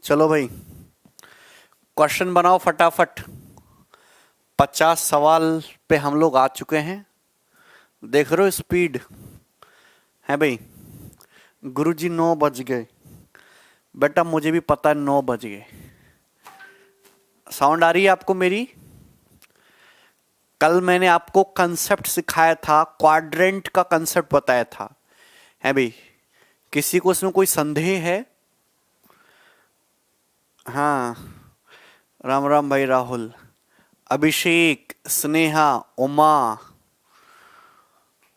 चलो भाई, क्वेश्चन बनाओ फटाफट। 50 सवाल पे हम लोग आ चुके हैं। देख रहे हो स्पीड है भाई। गुरुजी 9 बज गए। बेटा मुझे भी पता है 9 बज गए। साउंड आ रही है आपको मेरी? कल मैंने आपको कंसेप्ट सिखाया था, क्वाड्रेंट का कंसेप्ट बताया था, है भाई। किसी को इसमें कोई संदेह है? हाँ, राम राम भाई राहुल, अभिषेक, स्नेहा, उमा,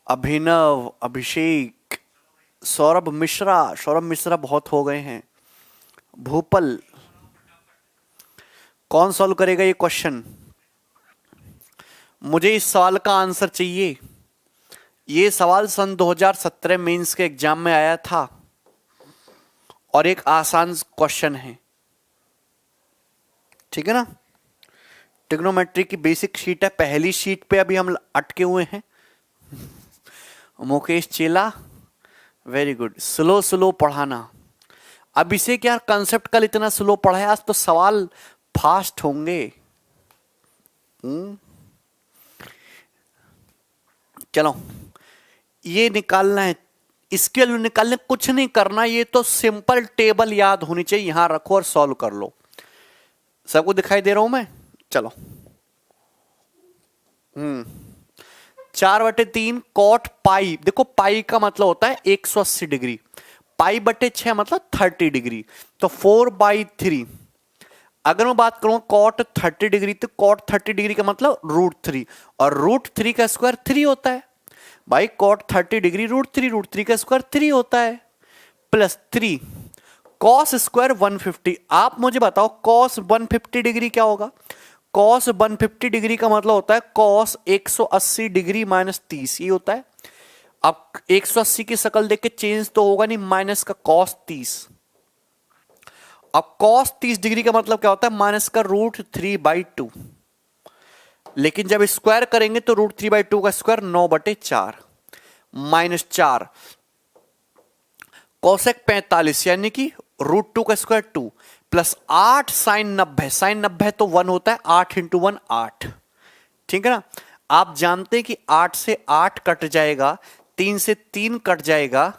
अभिनव, अभिषेक, सौरभ मिश्रा बहुत हो गए हैं। भूपल, कौन सॉल्व करेगा ये क्वेश्चन? मुझे इस सवाल का आंसर चाहिए। ये सवाल सन 2017 मेंस के एग्जाम में आया था और एक आसान क्वेश्चन है, ठीक है ना। ट्रिग्नोमेट्री की बेसिक शीट है, पहली शीट पे अभी हम अटके हुए हैं। मुकेश चेला, वेरी गुड। स्लो स्लो पढ़ाना। अब इसे क्या कंसेप्ट कल इतना स्लो पढ़ा है, आज तो सवाल फास्ट होंगे। चलो ये निकालना है, इसके लिए निकालने कुछ नहीं करना, ये तो सिंपल टेबल याद होनी चाहिए, यहां रखो और सॉल्व कर लो। सबको दिखाई दे रहा हूं मैं? चलो 4/3 कॉट पाई। देखो पाई का मतलब होता है 180 डिग्री, पाई बटे 6 मतलब 30 डिग्री, तो 4/3। अगर मैं बात करूं कॉट 30 डिग्री, तो कॉट 30 डिग्री का मतलब √3, और √3 का स्क्वायर 3 होता है भाई। कॉट 30 डिग्री √3 का स्क्वायर 3 होता है, प्लस 3 कॉस स्क्वायर 150। आप मुझे बताओ कॉस 150 डिग्री क्या होगा? कॉस 150 डिग्री का मतलब होता है कॉस 180 डिग्री माइनस 30, ये होता है। अब 180 की शक्ल देख के चेंज तो होगा नहीं, माइनस का कॉस 30। अब कॉस 30 डिग्री का मतलब क्या होता है? माइनस का √3/2। लेकिन जब स्क्वायर करेंगे तो √3/2 का स्क्वायर 9/4 माइनस 4 कोसेक 45 यानी कि √2 का स्क्वायर 2 प्लस 8 साइन 90। साइन 90 तो 1 होता है, 8 इंटू 1 8, ठीक है ना। आप जानते हैं कि 8 से 8 कट जाएगा, 3 से 3 कट जाएगा,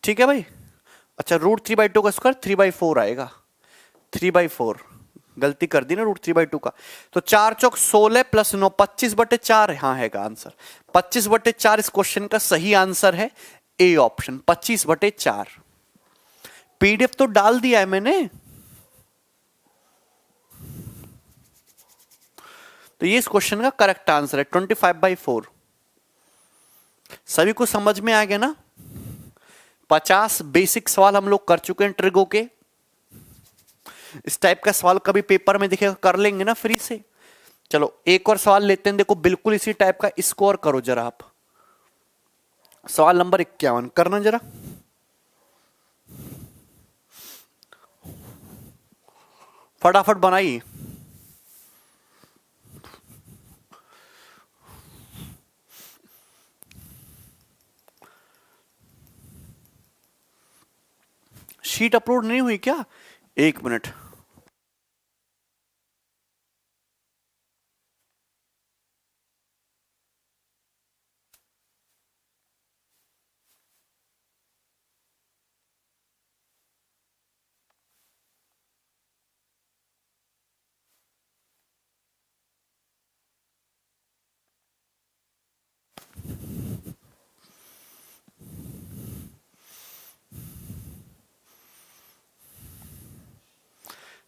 ठीक है भाई। अच्छा √3/2 का स्क्वायर 3/4 आएगा, 3/4 गलती कर दी ना √3/2 का। तो 4 चौक 16 प्लस 9 25/4 यहां है का आंसर। 25/4 इस क्वेश्चन का सही आंसर है, ए ऑप्शन 25/4। पीडीएफ तो डाल दिया है मैंने। तो ये इस क्वेश्चन का करेक्ट आंसर है 25/4। सभी को समझ में आ गया ना? 50 बेसिक सवाल हम लोग कर चुके हैं ट्रिगो के। इस टाइप का सवाल कभी पेपर में दिखेगा, कर लेंगे ना फ्री से। चलो एक और सवाल लेते हैं, देखो बिल्कुल इसी टाइप का, स्कोर करो जरा आप। सवाल नंबर 51 करना जरा। फटाफट बनाइए। शीट अपलोड नहीं हुई क्या? एक मिनट।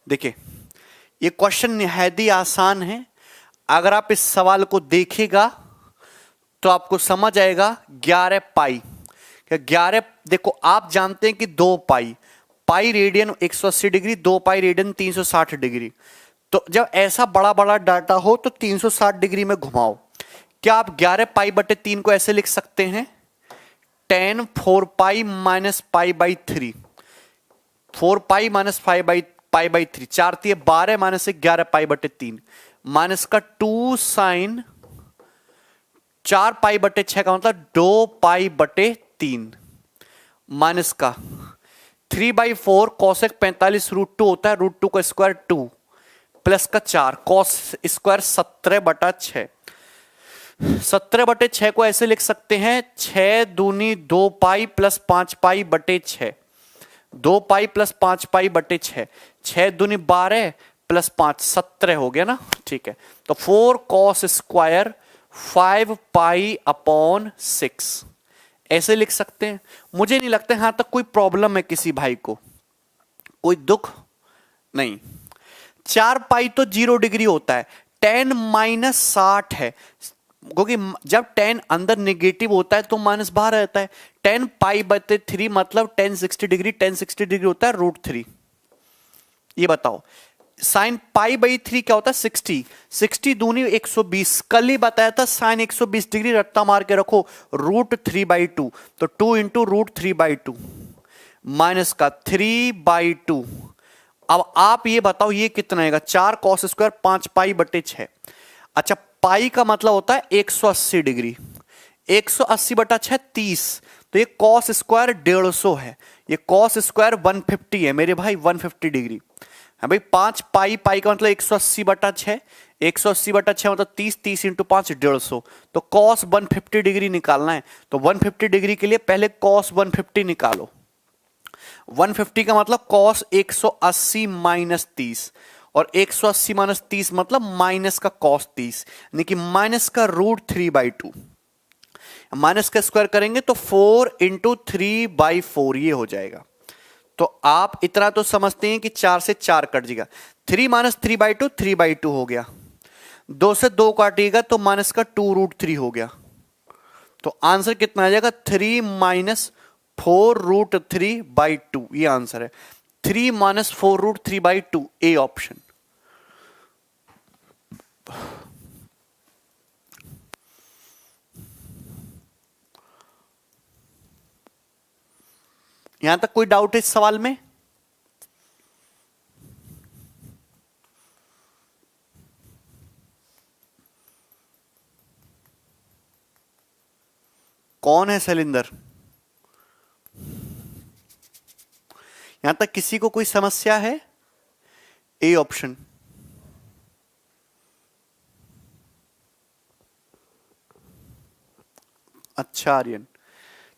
देखिए ये क्वेश्चन निहायत ही आसान है। अगर आप इस सवाल को देखेगा तो आपको समझ आएगा 11 पाई। 11 देखो आप जानते हैं कि 2 pi, pi radian 180 degree, 2 pi radian 360 degree. तो जब ऐसा बड़ा बड़ा डाटा हो तो 360 डिग्री में घुमाओ। क्या आप 11 पाई बटे 3 को ऐसे लिख सकते हैं? 10 4 pi minus pi, 4 pi minus pi, 4 3 12 minus 11 pi minus का 2 साइन 4 पाई/6 का मतलब 2 पाई/3 माइनस का 3/4 कॉसेक 45√2 होता है, √2 का स्क्वायर 2 प्लस का 4 कॉस स्क्वायर 17/6। 17/6 को ऐसे लिख सकते हैं 6 दूनी 2 पाई प्लस 5 पाई बटे 6, 2 पाई प्लस 5 पाई बटे 6, 6 दूनी 12 प्लस 5 17 हो गया ना, ठीक है। तो 4 कॉस स्क्वायर 5 पाई अपॉन 6 ऐसे लिख सकते हैं। मुझे नहीं लगता यहां तक कोई प्रॉब्लम है किसी भाई को, कोई दुख नहीं। 4 पाई तो 0 डिग्री होता है, 10 माइनस 60 है, क्योंकि जब 10 अंदर नेगेटिव होता है तो माइनस बाहर रहता है। 10 पाई बटे 3 मतलब 10 60 डिग्री, 10 60 डिग्री होता है √3। ये बताओ साइन पाई बाई 3 क्या होता है 60, 60 दूनी 120। कल ही बताया था साइन 120 डिग्री रट्टा मार के रखो √3/2, तो 2 इंटू √3/2 माइनस का 3/2। अब आप ये बताओ ये कितना आएगा, 4 कॉस स्क्वायर 5 पाई बटे 6। अच्छा पाई का मतलब होता है 180 डिग्री, 180/6 30, तो ये कॉस स्क्वायर 150 है, ये कॉस स्क्वायर 150 है मेरे भाई, 150 डिग्री है भाई। 5 पाई, पाई का मतलब 180/6, 180/6 मतलब 30, 30 इंटू 5 150, तो कॉस 150 डिग्री निकालना है। तो 150 डिग्री के लिए पहले कॉस 150 निकालो। 150 का मतलब कॉस 180 माइनस 30, और 180 माइनस 30 मतलब माइनस का कॉस 30, यानी कि माइनस का √3/2। माइनस का स्क्वायर करेंगे तो 4 इंटू 3/4 ये हो जाएगा। तो आप इतना तो समझते हैं कि 4 से 4 कट जाएगा, 3 माइनस 3/2 3/2 हो गया, 2 से 2 काटिएगा तो माइनस का 2√3 हो गया। तो आंसर कितना आ जाएगा 3 माइनस 4√3/2, ये आंसर है 3 माइनस 4√3/2, ए ऑप्शन। यहां तक कोई डाउट है इस सवाल में? कौन है शैलेंद्र? यहां तक किसी को कोई समस्या है? A option. अच्छा आर्यन,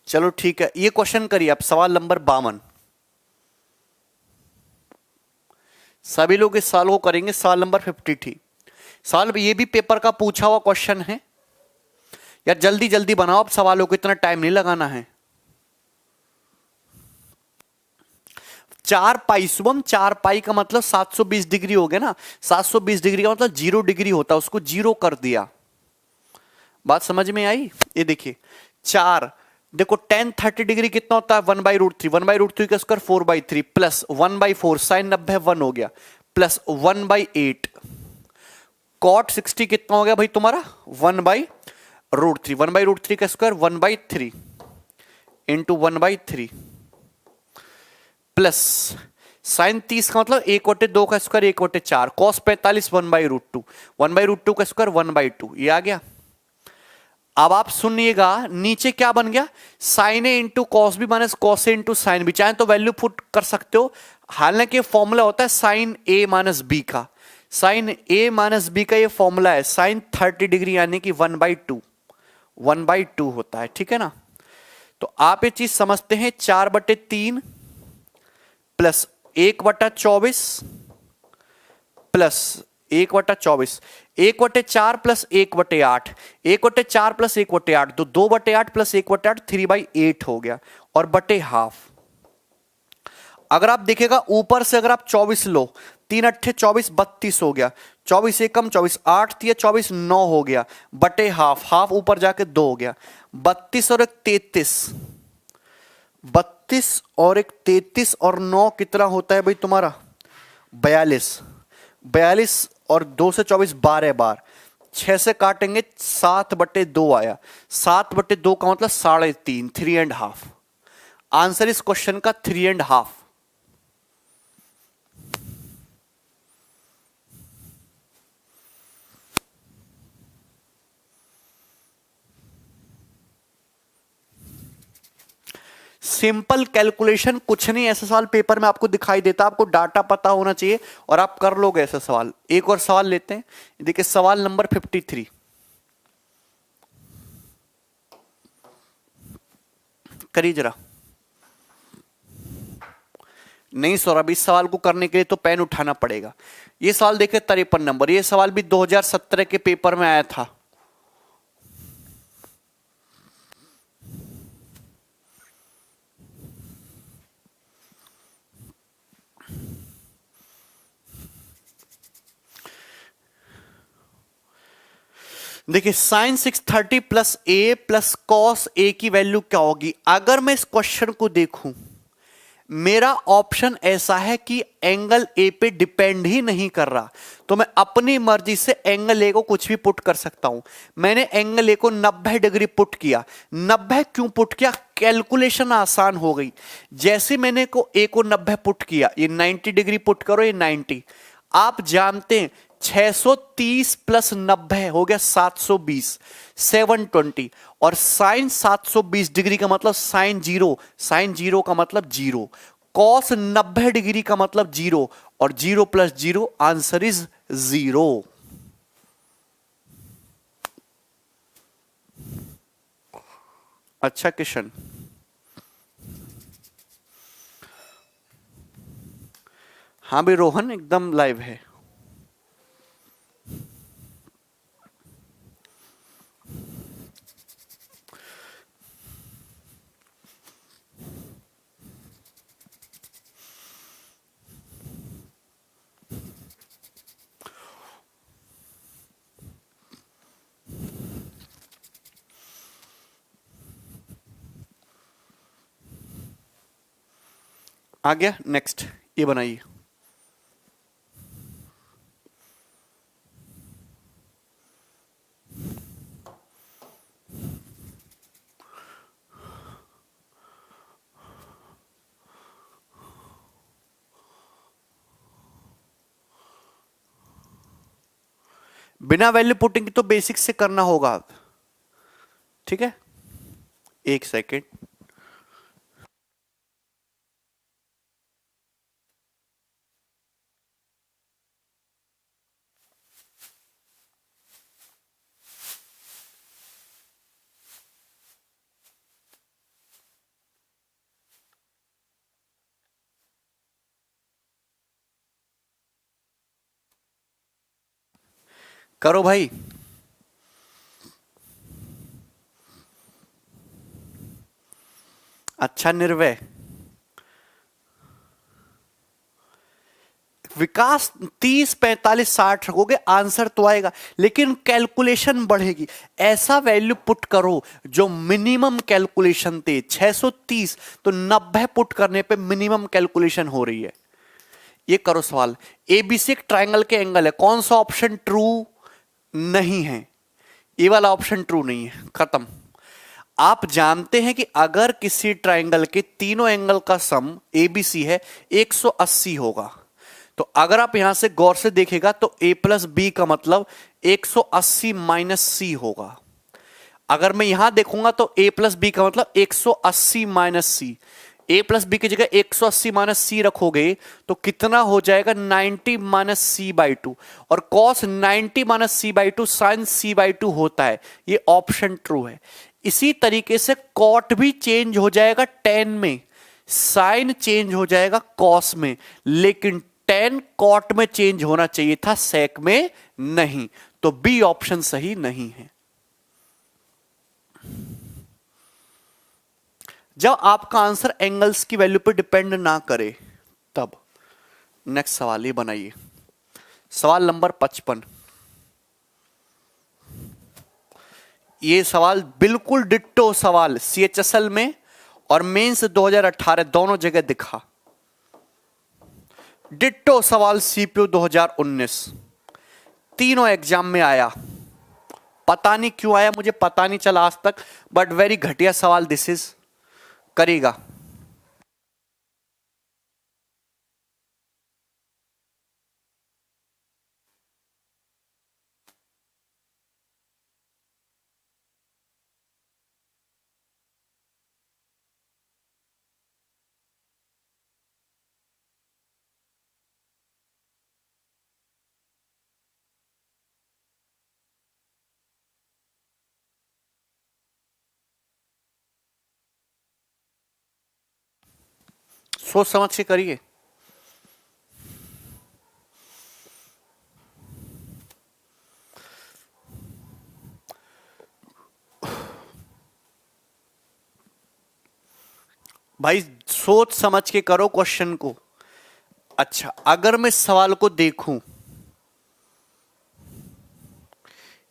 चलो ठीक है, ये क्वेश्चन करिए आप, सवाल नंबर 52। सभी लोग इस सवाल को करेंगे, सवाल नंबर 53। सवाल ये भी पेपर का पूछा हुआ क्वेश्चन है यार, जल्दी जल्दी बनाओ, अब सवालों को इतना टाइम नहीं लगाना है। 4 पाई शुभम, 4 पाई का मतलब 720 डिग्री हो गया ना, 720 डिग्री का मतलब 0 डिग्री होता है, उसको 0 कर दिया। बात समझ में आई? ये देखिए 4, देखो tan 30 डिग्री कितना होता है 1/√3, 1/√3 का स्क्वायर 4/3 प्लस 1/4 साइन 90 1 हो गया, प्लस 1/8 cot 60 कितना हो गया भाई तुम्हारा 1/√3, 1/√3 का स्क्वायर 1/3 इंटू 1/3 प्लस साइन 30 का मतलब 1/2 का स्क्वायर 1/4, कॉस 45 1/√2, 1/√2 का स्क्वायर 1/2, ये आ गया। अब आप सुनिएगा नीचे क्या बन गया, sine A into cos B minus cos A into sine B, चाहे तो वैल्यू पुट कर सकते हो, हालांकि फॉर्मूला होता है साइन ए माइनस बी का, साइन ए माइनस बी का ये फॉर्मूला है साइन 30 डिग्री यानी कि 1/2 होता है, ठीक है ना। तो आप ये चीज समझते हैं 4/3 प्लस 1/24 प्लस 1/24, 1/4 प्लस 1/8, 1/4 प्लस 1/8 तो 2/8 प्लस 1/8 3/8 हो गया, और बटे हाफ। अगर आप देखिएगा ऊपर से अगर आप 24 लो, 3 अट्ठे 24 32 हो गया, 24 एकम 24 8 3 24 9 हो गया, बटे हाफ, हाफ ऊपर जाके 2 हो गया, 32 और 33, 32 और 33 और 9 कितना होता है भाई तुम्हारा 42, 42 और 2 से 24 12 बार, 6 से काटेंगे 7/2 आया, 7/2 का मतलब 3.5, 3.5। आंसर इस क्वेश्चन का 3.5। सिंपल कैलकुलेशन, कुछ नहीं, ऐसा सवाल पेपर में आपको दिखाई देता, आपको डाटा पता होना चाहिए और आप कर लोगे ऐसा सवाल। एक और सवाल लेते हैं, देखिए सवाल नंबर 53, करिए जरा। नहीं सौरभ, इस सवाल को करने के लिए तो पेन उठाना पड़ेगा। ये सवाल देखिए 53 नंबर, ये सवाल भी 2017 के पेपर में आया था। देखिए sign 630 plus A plus cos A की वैल्यू क्या होगी। अगर मैं इस क्वेश्चन को देखूं, मेरा ऑप्शन ऐसा है कि एंगल ए पे डिपेंड ही नहीं कर रहा, तो मैं अपनी मर्जी से एंगल ए को कुछ भी पुट कर सकता हूं। मैंने एंगल ए को 90 डिग्री पुट किया। 90 क्यों पुट किया? कैलकुलेशन आसान हो गई। जैसे मैंने को ए को 90 पुट किया, ये 90 डिग्री पुट करो, ये 90, आप जानते हैं 630 प्लस 90 हो गया 720, 720, और साइन 720 डिग्री का मतलब साइन जीरो, साइन जीरो का मतलब जीरो, कॉस 90 डिग्री का मतलब जीरो, और zero plus zero answer is zero. अच्छा किशन, हाँ भी रोहन एकदम लाइव है। आ गया, नेक्स्ट ये बनाइए। बिना वैल्यू पुटिंग की तो बेसिक से करना होगा, ठीक है, एक सेकेंड। करो भाई। अच्छा निर्भय विकास, 30 45 60 रखोगे आंसर तो आएगा, लेकिन कैलकुलेशन बढ़ेगी। ऐसा वैल्यू पुट करो जो मिनिमम कैलकुलेशन थे 630, तो 90 पुट करने पे मिनिमम कैलकुलेशन हो रही है। ये करो सवाल। एबीसी एक ट्रायंगल के एंगल है, कौन सा ऑप्शन ट्रू नहीं है? ये वाला ऑप्शन ट्रू नहीं है, खत्म। आप जानते हैं कि अगर किसी ट्रायंगल के तीनों एंगल का सम एबीसी है 180 होगा, तो अगर आप यहां से गौर से देखेगा तो a प्लस बी का मतलब 180 माइनस सी होगा। अगर मैं यहां देखूंगा तो a प्लस बी का मतलब 180 minus C, a plus B की जगह 180 माइनस सी रखोगे तो कितना हो जाएगा 90 माइनस सी बाई टू, और cos 90 minus C by two sine C by two होता है। ये ऑप्शन ट्रू है। इसी तरीके से कॉट भी चेंज हो जाएगा टेन में, साइन चेंज हो जाएगा कॉस में, लेकिन टेन कॉट में चेंज होना चाहिए था, सेक में नहीं। तो बी ऑप्शन सही नहीं है। जब आपका आंसर एंगल्स की वैल्यू पर डिपेंड ना करे तब। नेक्स्ट सवाल ये बनाइए, सवाल नंबर 55। ये सवाल बिल्कुल डिट्टो सवाल सीएचएसएल में और मेंस 2018 दोनों जगह दिखा। डिट्टो सवाल सीपीयू 2019 तीनों एग्जाम में आया। पता नहीं क्यों आया, मुझे पता नहीं चला आज तक, बट वेरी घटिया सवाल दिस इज। करेगा सोच समझ के करिए। भाई सोच समझ के करो क्वेश्चन को। अच्छा, अगर मैं सवाल को देखूं,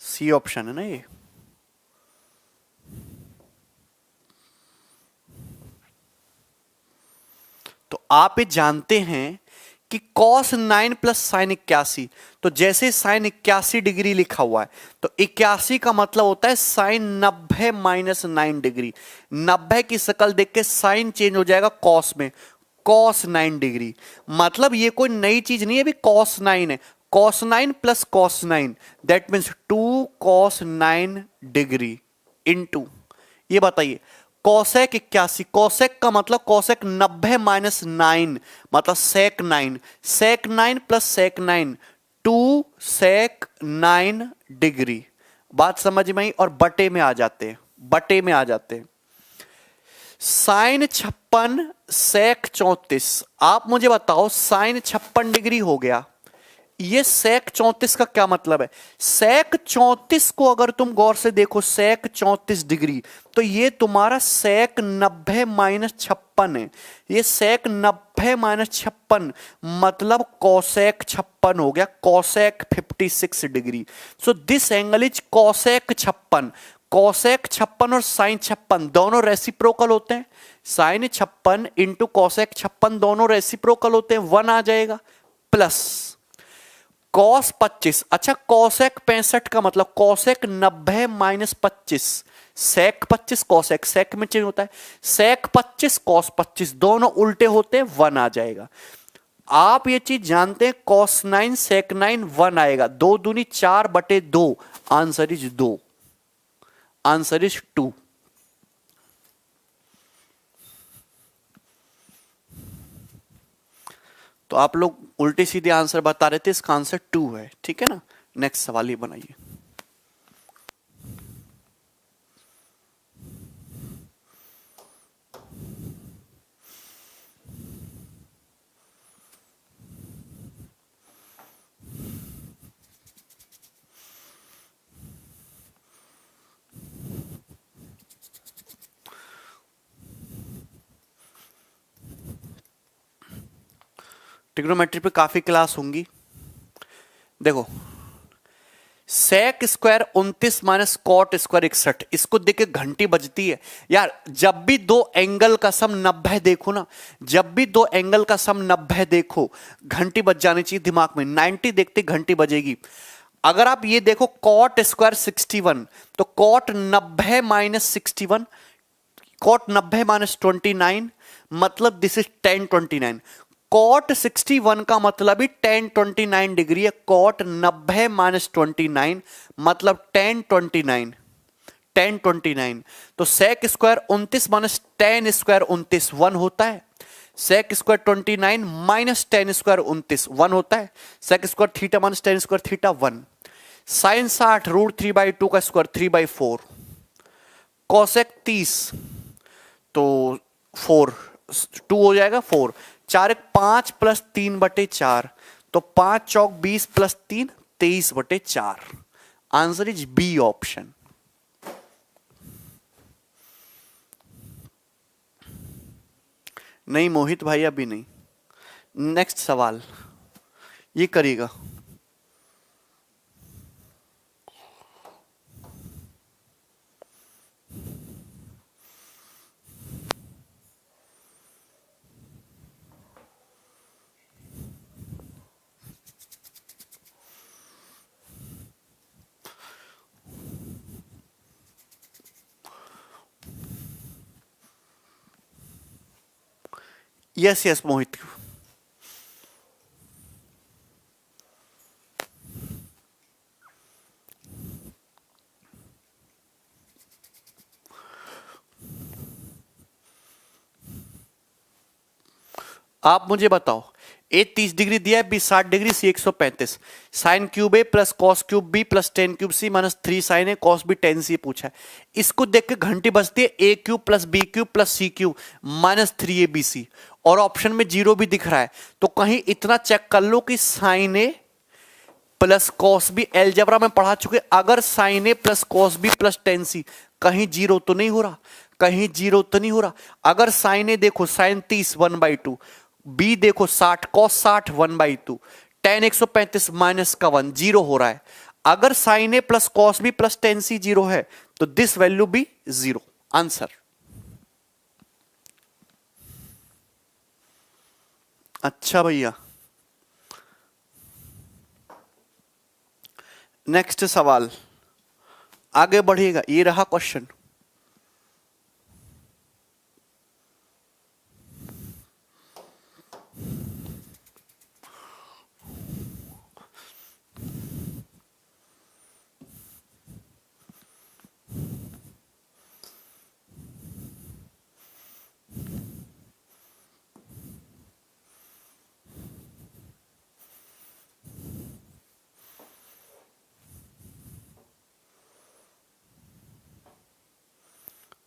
सी ऑप्शन है ना ये, तो आप ये जानते हैं कि cos 9 प्लस साइन 81, तो जैसे साइन 81 डिग्री लिखा हुआ है तो 81 का मतलब होता है साइन 90 माइनस 9 डिग्री। 90 की शक्ल देख के साइन चेंज हो जाएगा cos में, cos 9 डिग्री। मतलब ये कोई नई चीज नहीं है, भी cos 9 है, cos 9 plus cos 9 that means 2 cos 9 degree into, ये बताइए कोसेक 81, कोसेक का मतलब कोसेक 90 माइनस 9 मतलब सेक 9, सेक 9 प्लस सेक 9 2 सेक 9 डिग्री। बात समझ में आई? और बटे में आ जाते हैं, बटे में आ जाते हैं। साइन 56 सेक 34, आप मुझे बताओ साइन 56 डिग्री हो गया, ये सेक 34 का क्या मतलब है? सेक 34 को अगर तुम गौर से देखो, सेक 34 डिग्री, तो ये तुम्हारा सेक 90 माइनस 56 है। ये सेक 90 माइनस 56 मतलब कोसेक 56 हो गया, cosec 56 degree. So this angle is cosec 56। Cosec 56 और साइन 56 दोनों रेसिप्रोकल होते हैं। साइन 56 इंटू कोसेक 56 दोनों रेसिप्रोकल होते हैं, 1 आ जाएगा प्लस कॉस 25। अच्छा, कॉसेक 65 का मतलब कॉसेक 90 माइनस 25, सेक 25 कॉसेक, सेक में चेंज होता है, सेक 25 कॉस 25 दोनों उल्टे होते हैं, 1 आ जाएगा। आप ये चीज जानते हैं, कॉस 9 सेक 9 1 आएगा, 2 दूनी 4 बटे 2, आंसर इज 2, आंसर इज 2। तो आप लोग उल्टे सीधे आंसर बता रहे थे, इसका आंसर 2 है, ठीक है ना। नेक्स्ट सवाल ये बनाइए। ट्रिग्नोमेट्री पे काफी क्लास होंगी। देखो, sec square 29 minus cot square 61, इसको देख के घंटी बजती है यार। जब भी दो एंगल का सम 90 देखो ना, जब भी दो एंगल का सम 90 देखो, घंटी बज जानी चाहिए दिमाग में। 90 देखते घंटी बजेगी। अगर आप ये देखो कॉट स्क्वायर 61, तो कॉट 90 माइनस 61, कॉट 90 माइनस 29 मतलब दिस इज tan 29। कॉट 61 का मतलब ही tan 29 डिग्री है। कॉट 90 माइनस 29 मतलब tan 29, tan 29। तो sec square 29 minus tan square 29 1 होता है। Sec square 29 minus tan square 29 1 होता है। Sec square theta minus tan square theta 1। Sine 60 √3/2 का स्क्वायर 3/4। कोसेक 30 तो 4 2 हो जाएगा, 4 4 1 5 प्लस 3/4, तो 5 चौक 20 plus 3 23/4। Answer is B option. नहीं मोहित भाई अभी नहीं। नेक्स्ट सवाल ये करिएगा। Yes yes Mohit. आप मुझे बताओ, ए 30 डिग्री दिया है, B 60 degree, C 135। Sine cube A plus cos cube B plus tan cube C minus 3 sine A cos B tan C पूछा है। इसको देख के घंटी बजती है, A cube plus B cube plus C cube minus 3 A B C, और option में जीरो भी दिख रहा है। तो कहीं इतना चेक कर लो कि sine A plus cos B, algebra में पढ़ा चुके, अगर sine A plus cos B plus tan C, कहीं जीरो तो नहीं हो रहा, कहीं जीरो तो नहीं हो रहा। अगर साइन ए देखो साइन 30 1/2, बी देखो 60 कॉस 60 1/2, टेन 135 माइनस का 1 जीरो हो रहा है। अगर sine A plus cos B plus tan C zero है तो दिस वैल्यू भी जीरो। आंसर। अच्छा भैया, नेक्स्ट सवाल, आगे बढ़िएगा। ये रहा क्वेश्चन।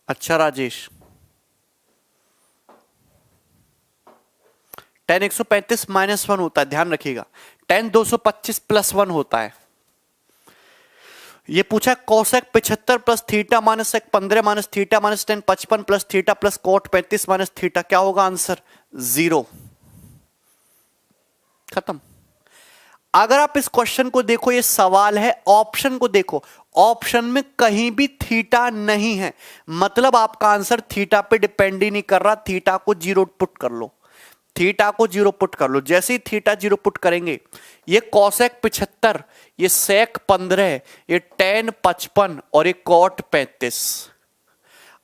अच्छा राजेश, टेन 135 माइनस 1 होता है, ध्यान रखिएगा। टेन 225 प्लस 1 होता है। ये पूछा cosec 75 plus theta minus sec 15 minus theta minus tan 55 plus theta plus cot 35 minus theta, क्या होगा आंसर? जीरो। खत्म। अगर आप इस क्वेश्चन को देखो, ये सवाल है, ऑप्शन को देखो, ऑप्शन में कहीं भी थीटा नहीं है, मतलब आपका आंसर थीटा पे डिपेंड ही नहीं कर रहा। थीटा को जीरो पुट कर लो, थीटा को जीरो पुट कर लो। जैसे ही थीटा जीरो पुट करेंगे, ये कॉसेक 75, ये सेक 15, ये टेन 55 और ये कॉट 35।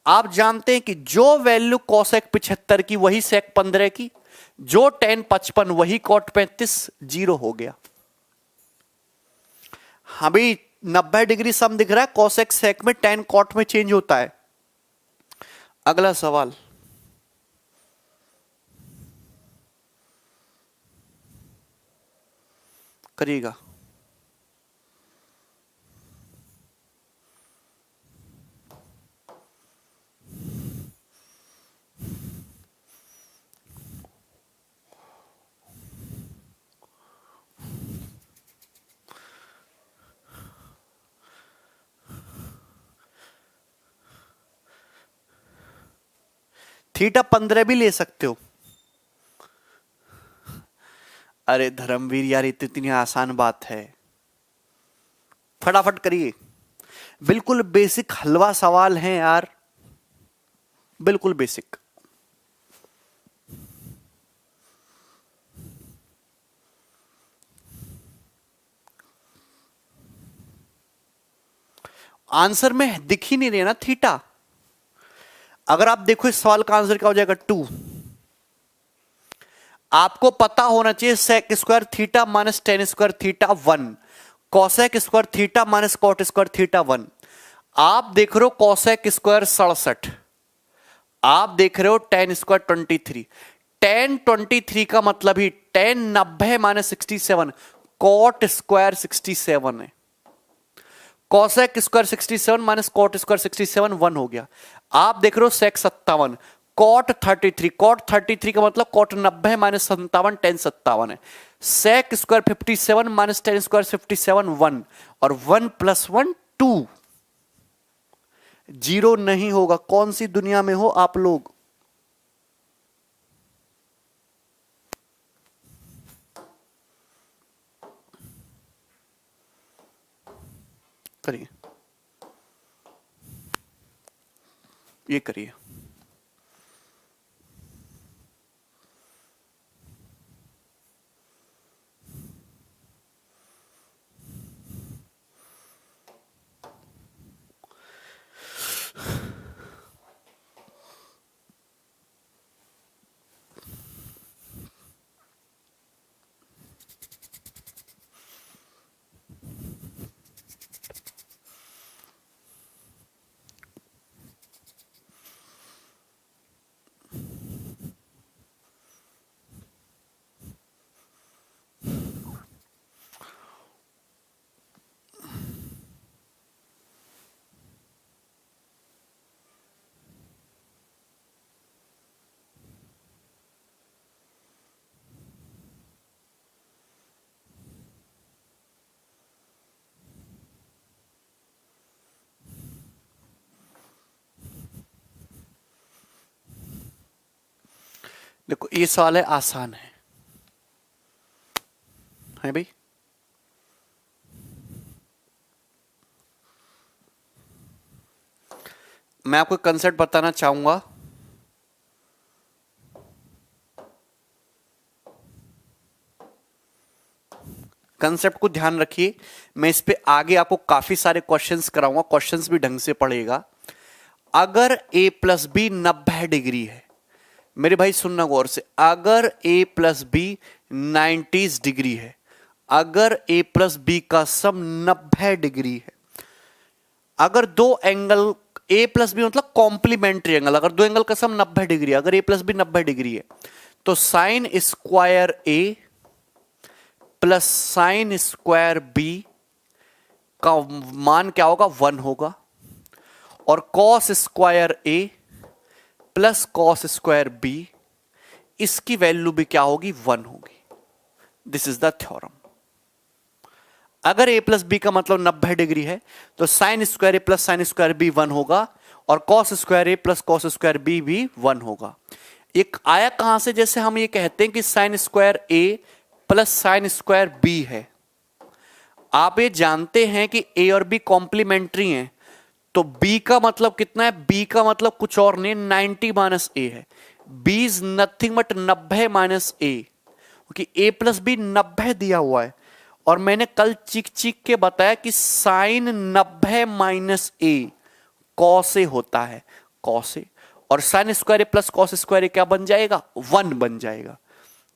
आप जानते हैं कि जो वैल्यू कॉसेक 75 की वही सेक 15 की, जो टेन 55 वही कॉट 35, जीरो हो गया। अभी 90 डिग्री सम दिख रहा है, कॉसेक सेक में टेन कॉट में चेंज होता है। अगला सवाल, करिएगा। थीटा 15 भी ले सकते हो। अरे धर्मवीर यार, इतनी आसान बात है, फटाफट करिए। बिल्कुल बेसिक हलवा सवाल है यार, बिल्कुल बेसिक। आंसर में दिख ही नहीं रहे ना थीटा। अगर आप देखो इस सवाल का आंसर क्या हो जाएगा? 2। आपको पता होना चाहिए sec square theta minus tan square theta 1, cosec square theta minus cot square theta 1। आप देख रहे हो कॉसेक स्क्वायर 67, आप देख रहे हो टेन स्क्वायर 23, टेन 23 का मतलब ही टेन 90 माइनस 67, कॉट स्क्वायर 67 है। Cosec square 67 minus cot square 67 1 हो गया। आप देख रहे हो सेक 57, कॉट 33, कॉट 33 का मतलब कॉट 90 माइनस 57 टेन 57 है। Sec square 57 minus tan square 57 1, और 1 प्लस 1 2, जीरो नहीं होगा। कौन सी दुनिया में हो आप लोग? करिए, ये करिए। देखो ये सवाल है, आसान है भाई। मैं आपको कंसेप्ट बताना चाहूंगा। कंसेप्ट को ध्यान रखिए, मैं इस पे आगे आपको काफी सारे क्वेश्चंस कराऊंगा, क्वेश्चंस भी ढंग से पढ़ेगा। अगर a प्लस बी 90 डिग्री है, मेरे भाई सुनना गौर से, अगर a प्लस बी 90 डिग्री है, अगर a प्लस बी का सम 90 डिग्री है, अगर दो एंगल a प्लस बी मतलब कॉम्प्लीमेंट्री एंगल, अगर दो एंगल का सम 90 डिग्री है, अगर a प्लस बी 90 डिग्री है, तो sine square a plus sine square B का मान क्या होगा, 1 होगा। और cos square A plus cos square B, इसकी वैल्यू भी क्या होगी, 1 होगी। This is the theorem. अगर a प्लस बी का मतलब 90 डिग्री है, तो sine square A plus sine square B 1 होगा, और cos square A plus cos square B भी 1 होगा। एक आया कहां से, जैसे हम ये कहते हैं कि sine square A plus sine square B है। आप ये जानते हैं कि a और b कॉम्प्लीमेंट्री हैं, तो b का मतलब कितना है, b का मतलब कुछ और नहीं, 90 माइनस ए है। b is nothing but 90 minus A, क्योंकि a प्लस बी 90 दिया हुआ है। और मैंने कल चीख चीख के बताया कि साइन 90 माइनस ए कॉसे होता है, कॉसे। और sign square A plus cos square ए क्या बन जाएगा, 1 बन जाएगा।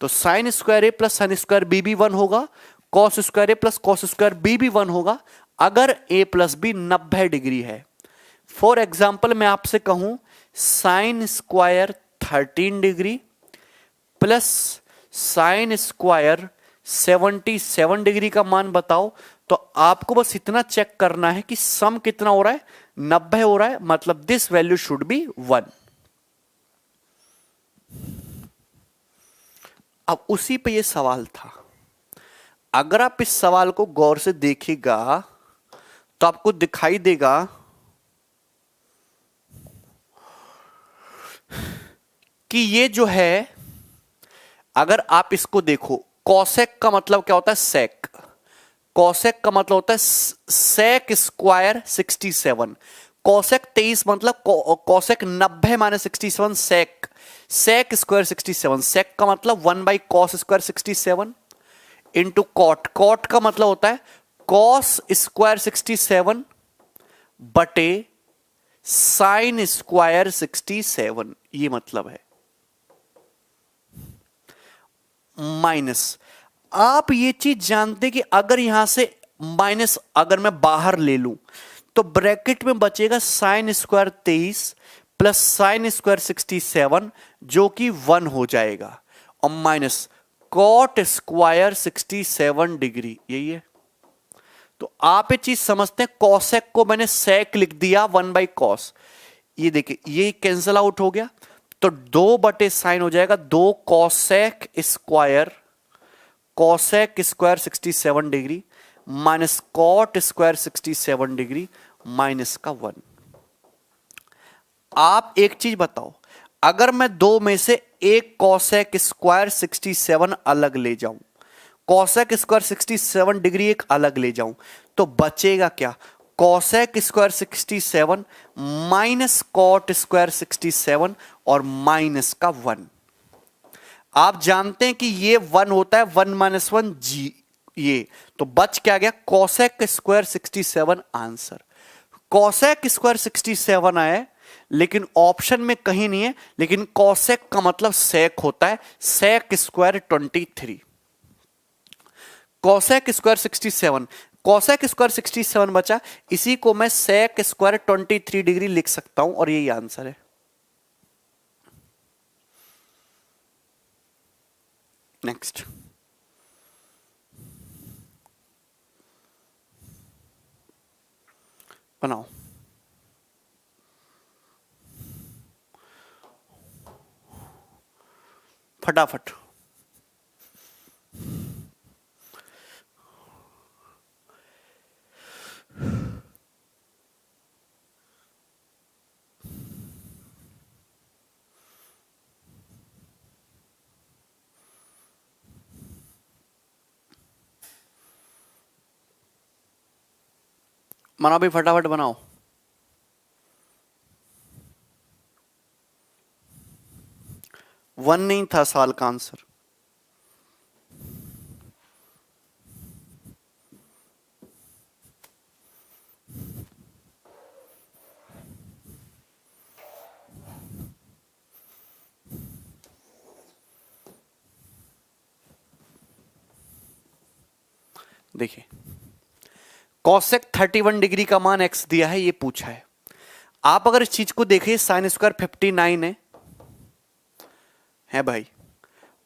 तो sine square A plus sine square B भी 1 होगा, cos square A plus cos square B भी 1 होगा, अगर a प्लस बी 90 डिग्री है। फॉर एग्जाम्पल मैं आपसे कहूं sine square 13 degree plus sine square 77 degree का मान बताओ, तो आपको बस इतना चेक करना है कि सम कितना हो रहा है, 90 हो रहा है, मतलब दिस वैल्यू शुड बी 1। अब उसी पे ये सवाल था। अगर आप इस सवाल को गौर से देखिएगा तो आपको दिखाई देगा कि ये जो है, अगर आप इसको देखो, कॉसेक का मतलब क्या होता है, सेक। कॉसेक का मतलब होता है सेक स्क्वायर 67। कॉसेक 23 मतलब cosec 90 minus 67 sec, sec square 67। Sec का मतलब 1 by cos square 67 into cot. Cot का मतलब होता है कॉस स्क्वायर 67 बटे साइन स्क्वायर 67, ये मतलब है। माइनस, आप ये चीज जानते कि अगर यहां से माइनस अगर मैं बाहर ले लूं, तो ब्रैकेट में बचेगा sine square 23 plus sine square 67, जो कि 1 हो जाएगा, और माइनस कॉट स्क्वायर 67 डिग्री, यही है। तो आप ये चीज समझते हैं, कॉसेक को मैंने सेक लिख दिया 1 बाई कॉस, ये देखिए ये कैंसल आउट हो गया, तो 2 बटे साइन हो जाएगा 2 cosec square, cosec square 67 degree minus cot square 67 degree minus का 1। आप एक चीज बताओ, अगर मैं दो में से एक कॉसेक स्क्वायर 67 अलग ले जाऊं, कॉसेक स्क्वायर 67 डिग्री एक अलग ले जाऊं, तो बचेगा क्या, cosec square 67 minus cot square 67 और माइनस का 1। आप जानते हैं कि ये 1 होता है 1 माइनस 1 जी, ये तो बच क्या गया, cosec square 67 answer. Cosec square 67 आया, लेकिन ऑप्शन में कहीं नहीं है, लेकिन कॉसेक का मतलब सेक होता है, sec square 23। Cosec square 67, cosec square 67 बचा, इसी को मैं सेक स्क्वायर 23 डिग्री लिख सकता हूं, और यही आंसर है। नेक्स्ट बनाओ फटाफट। बनाओ भी, फटाफट बनाओ। वन नहीं था सवाल का आंसर। देखिए कॉसेक 31 डिग्री का मान एक्स दिया है, ये पूछा है। आप अगर इस चीज को देखिए, साइन स्क्वायर 59 है भाई।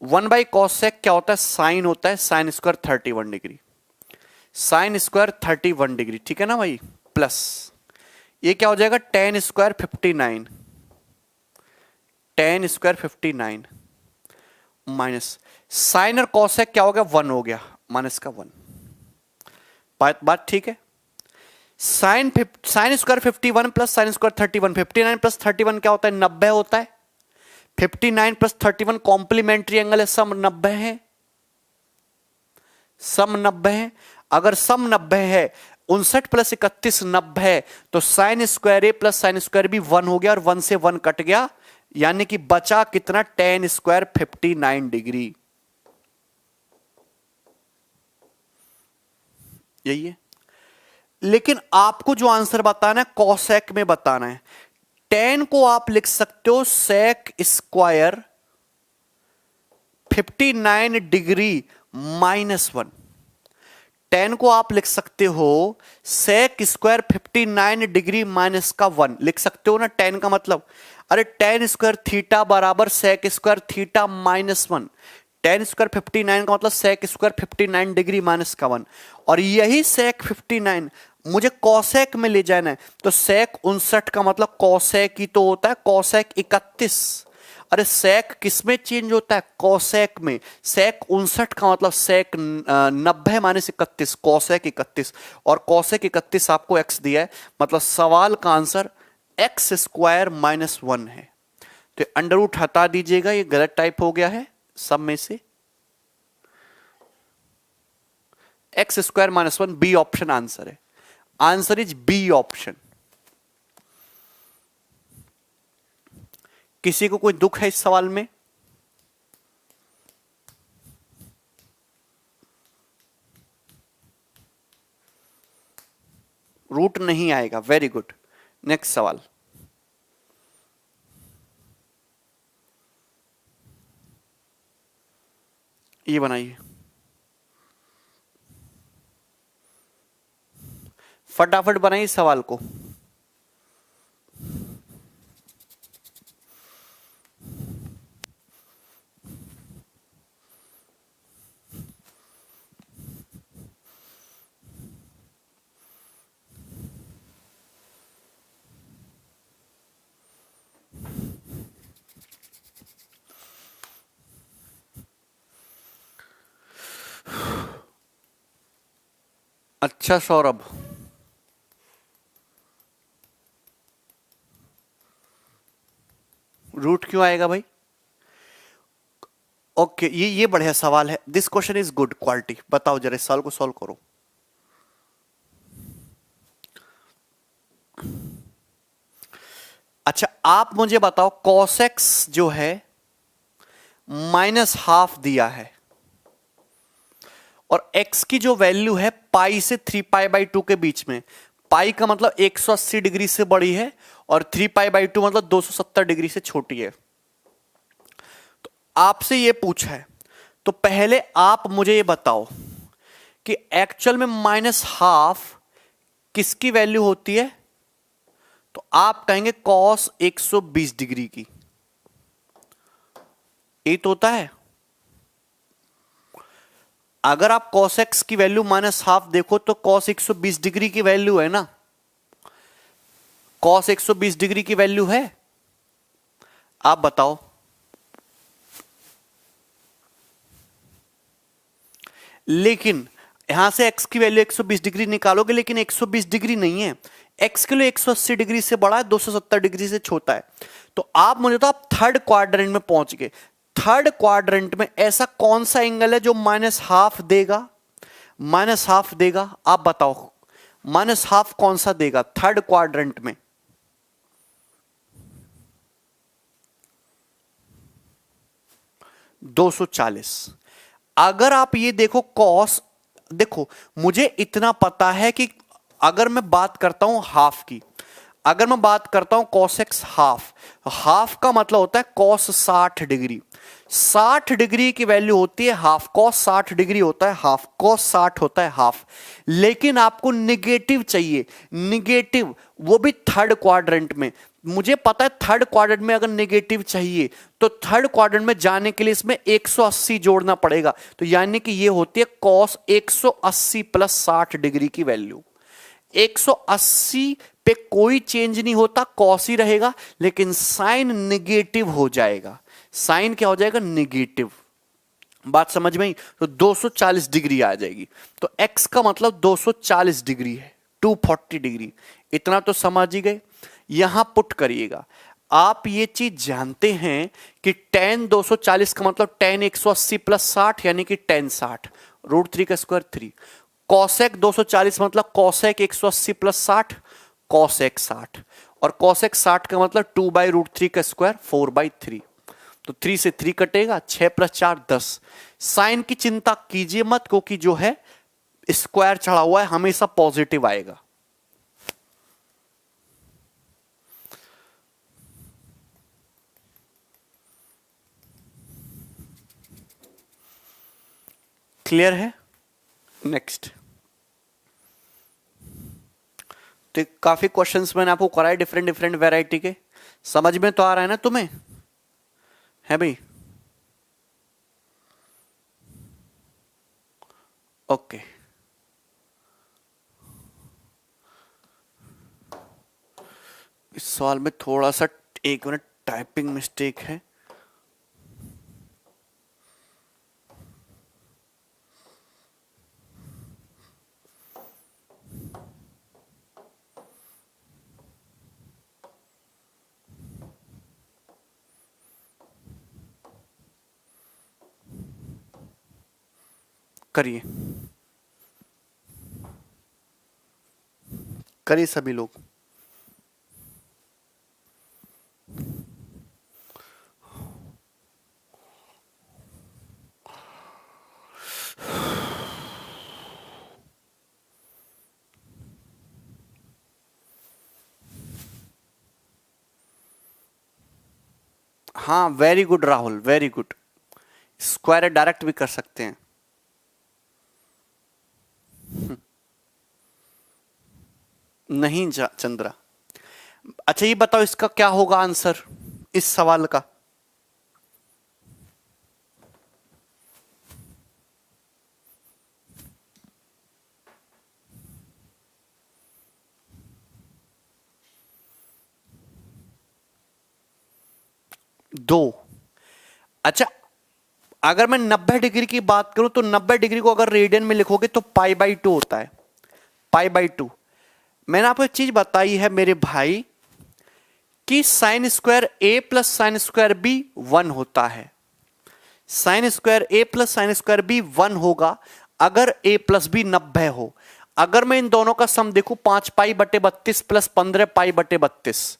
1/कॉसेक क्या होता है, साइन होता है, sine square 31 degree, sine square 31 degree, ठीक है ना भाई। प्लस ये क्या हो जाएगा, tan square 59, tan square 59 minus sine और कॉसेक क्या हो गया, 1 हो गया, माइनस का 1। बात ठीक है। Sine square 51 plus sine square 31, 59 plus 31 क्या होता है, 90 होता है। 59 प्लस 31 कॉम्प्लीमेंट्री एंगल है, सम 90 है, सम 90 है। अगर सम 90 है, 59 प्लस 31 90 है, तो sine square A plus sine square B 1 हो गया और 1 से 1 कट गया, यानी कि बचा कितना, टेन स्क्वायर 59 डिग्री। यही है। लेकिन आपको जो आंसर बताना है कॉसेक में बताना है। टेन को आप लिख सकते हो सेक स्क्वायर 59 डिग्री -1। टेन को आप लिख सकते हो सेक स्क्वायर 59 डिग्री माइनस का 1 लिख सकते हो ना। टेन का मतलब, अरे टेन स्क्वायर थीटा बराबर sec square theta -1। Tan square 59 का मतलब सेक स्क्वायर 59 डिग्री माइनस का 1। और यही सेक 59 मुझे कॉसेक में ले जाना है, तो सेक 59 का मतलब कॉसेक ही तो होता है, कॉसेक 31। अरे सेक किस में चेंज होता है, कॉसेक में। सेक 59 का मतलब सेक 90 माइनस 31, कॉसेक 31। और कॉसेक 31 आपको एक्स दिया है, मतलब सवाल का आंसर एक्स स्क्वायर -1 है। तो अंडर रूट हटा दीजिएगा, ये गलत टाइप हो गया है सब में से। X square -1 B option answer है। Answer is B option. किसी को कोई दुख है इस सवाल में? रूट नहीं आएगा, वेरी गुड। नेक्स्ट सवाल। ये बनाइए फटाफट, बनाइए सवाल को। अच्छा सौरभ, रूट क्यों आएगा भाई? ओके, ये बढ़िया सवाल है। This question is good quality. बताओ जरा इस सवाल को सॉल्व करो। अच्छा आप मुझे बताओ, कॉसेक्स जो है -½ दिया है और x की जो वैल्यू है पाई से 3π/2 के बीच में। पाई का मतलब 180 डिग्री से बड़ी है और 3π/2 मतलब 270 डिग्री से छोटी है। तो आपसे ये पूछा है, तो पहले आप मुझे ये बताओ कि एक्चुअल में -½ किसकी वैल्यू होती है? तो आप कहेंगे कॉस 120 डिग्री की। ये तो होता है। अगर आप cos x की वैल्यू -½ देखो तो cos 120 डिग्री की वैल्यू है ना, cos 120 डिग्री की वैल्यू है। आप बताओ। लेकिन यहां से x की वैल्यू 120 डिग्री निकालोगे, लेकिन 120 डिग्री नहीं है, x के लिए 180 डिग्री से बड़ा है, 270 डिग्री से छोटा है। तो आप मुझे तो आप थर्ड क्वाड्रेंट में पहुंच गए। थर्ड क्वाड्रेंट में ऐसा कौन सा एंगल है जो -½ देगा? -½ देगा, आप बताओ। माइनस हाफ कौन सा देगा? थर्ड क्वाड्रेंट में 240। अगर आप ये देखो कॉस, देखो मुझे इतना पता है कि अगर मैं बात करता हूं हाफ की, अगर मैं बात करता हूं कॉस एक्स हाफ, हाफ का मतलब होता है कॉस 60 डिग्री। 60 डिग्री की वैल्यू होती है हाफ, कॉस 60 डिग्री होता है हाफ, कॉस 60 होता है हाफ। लेकिन आपको निगेटिव चाहिए, निगेटिव वो भी थर्ड क्वाड्रेंट में। मुझे पता है थर्ड क्वाड्रेंट में अगर नेगेटिव चाहिए तो थर्ड क्वाड्रेंट में जाने के लिए इसमें 180 जोड़ना पड़ेगा। तो यानी कि ये होती है कॉस 180 प्लस 60 डिग्री की वैल्यू। 180 पे कोई चेंज नहीं होता, कॉस ही रहेगा, लेकिन साइन निगेटिव हो जाएगा। साइन क्या हो जाएगा? निगेटिव। बात समझ में आई? तो 240 डिग्री आ जाएगी। तो x का मतलब 240 डिग्री है, 240 डिग्री। इतना तो समझ ही गए। यहां पुट करिएगा। आप ये चीज जानते हैं कि tan 240 का मतलब tan 180 प्लस 60 यानी कि tan 60, √3 का स्क्वायर 3। कॉसेक 240 मतलब कॉसेक 180 प्लस 60, कॉसेक 60। और कॉसेक 60 का मतलब 2/√3 का स्क्वायर 4/3। तो 3 से 3 कटेगा, 6 प्लस 4 10। साइन की चिंता कीजिए मत, क्योंकि जो है स्क्वायर चढ़ा हुआ है हमेशा पॉजिटिव आएगा। क्लियर है? नेक्स्ट। तो काफी क्वेश्चंस मैंने आपको कराए डिफरेंट डिफरेंट वैरायटी के। समझ में तो आ रहा है ना तुम्हें? है भाई? ओके। इस सवाल में थोड़ा सा 1 मिनट टाइपिंग मिस्टेक है। करिए, करिए सभी लोग। हाँ, very good Rahul, very good. Square direct भी कर सकते हैं। नहीं चंद्रा। अच्छा ये बताओ इसका क्या होगा आंसर इस सवाल का? दो। अच्छा, अगर मैं 90 डिग्री की बात करूं तो 90 डिग्री को अगर रेडियन में लिखोगे तो π/2 होता है, π/2। मैंने आपको एक चीज बताई है मेरे भाई कि sine square a plus sine square b 1 होता है। Sine square a plus sine square b 1 होगा अगर a प्लस b 90 हो। अगर मैं इन दोनों का सम देखूं 5π/32 प्लस 15π/32,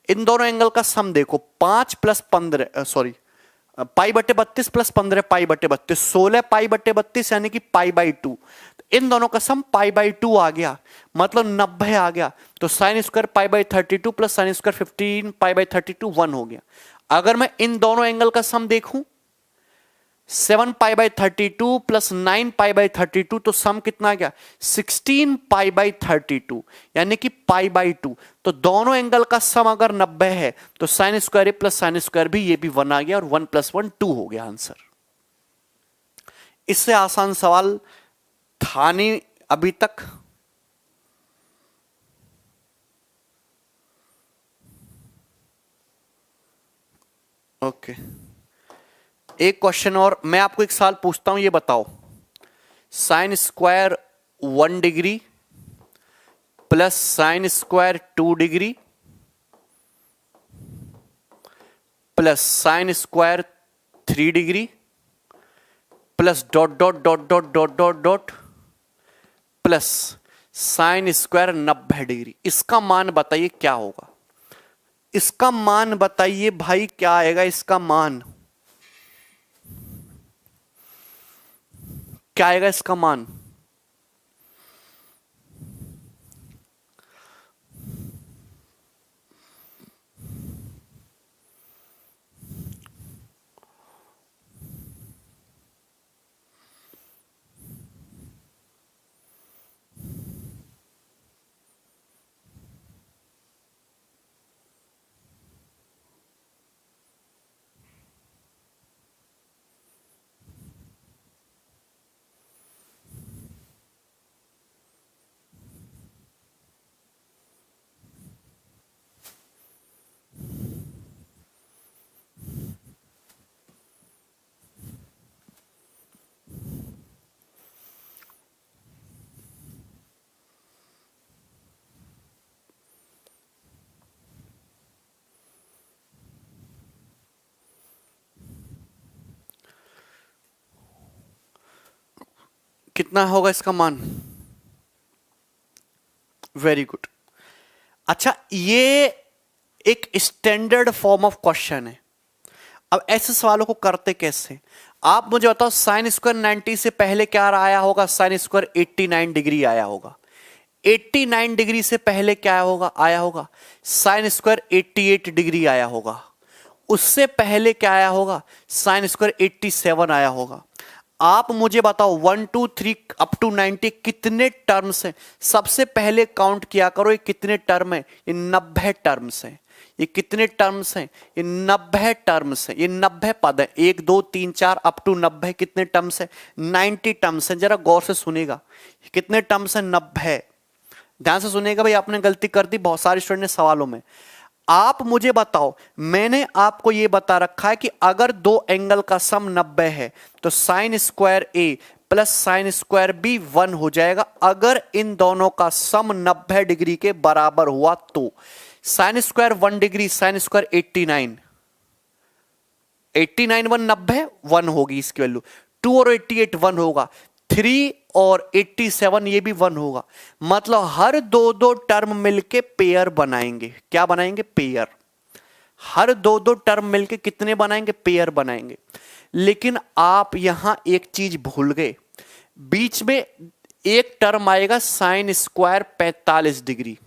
इन दोनों एंगल का सम देखो 5 प्लस 15 सॉरी π/32 प्लस 15π/32 16π/32 यानी कि π/2। इन दोनों का सम π/2 आ गया, मतलब 90 आ गया। तो sine square π/32 plus sine square 15π/32 1 हो गया। अगर मैं इन दोनों एंगल का सम देखूं 7π/32 प्लस 9π/32 तो सम कितना आ गया 16π/32 यानी कि π/2। तो दोनों एंगल का सम अगर 90 है तो sine square A plus sine square भी, ये भी 1 आ गया और 1 + 1 2 हो गया आंसर। इससे आसान सवाल था नहीं अभी तक। ओके, एक क्वेश्चन और मैं आपको एक सवाल पूछता हूं, ये बताओ sign square 1 degree plus sine square 2 degree plus sine square 3 degree plus dot dot dot dot dot dot dot plus sine square 90 degree. इसका मान बताइए क्या होगा, इसका मान बताइए भाई क्या आएगा, इसका मान क्या आएगा, इसका मान कितना होगा इसका मान? Very good. अच्छा, ये एक स्टैंडर्ड फॉर्म ऑफ क्वेश्चन है। अब ऐसे सवालों को करते कैसे, आप मुझे बताओ। साइन स्क्वायर 90 से पहले क्या आया होगा? साइन स्क्वायर 89 डिग्री आया होगा। 89 डिग्री से पहले क्या होगा, आया होगा? साइन स्क्वायर 88 डिग्री आया होगा। उससे पहले क्या आया होगा? साइन स्क्वायर 87 आया होगा। आप मुझे बताओ 1 2 3 अप टू 90 कितने टर्म्स हैं? सबसे पहले काउंट किया करो, ये कितने टर्म है? ये 90 टर्म्स हैं। ये कितने टर्म्स हैं? ये 90 टर्म्स हैं। ये 90 पद है। 1 2 3 4 अप टू 90 कितने टर्म्स है? 90 टर्म्स हैं। जरा गौर से सुनेगा, कितने टर्म्स हैं? 90। ध्यान से सुनेगा भाई, आपने गलती कर दी बहुत सारे स्टूडेंट ने सवालों में। आप मुझे बताओ, मैंने आपको यह बता रखा है कि अगर दो एंगल का सम 90 है तो sine square A plus sine square B 1 हो जाएगा। अगर इन दोनों का सम 90 डिग्री के बराबर हुआ तो sine square 1 degree, sine square 89, 89 1 90, 1 होगी इसकी वैल्यू। 2 और 88 1 होगा। 3 और 87 ये भी 1 होगा। मतलब हर दो दो टर्म मिलके पेयर बनाएंगे। क्या बनाएंगे? पेयर। हर दो दो टर्म मिलके कितने बनाएंगे? पेयर बनाएंगे। लेकिन आप यहां एक चीज भूल गए, बीच में एक टर्म आएगा साइन स्क्वायर 45 डिग्री।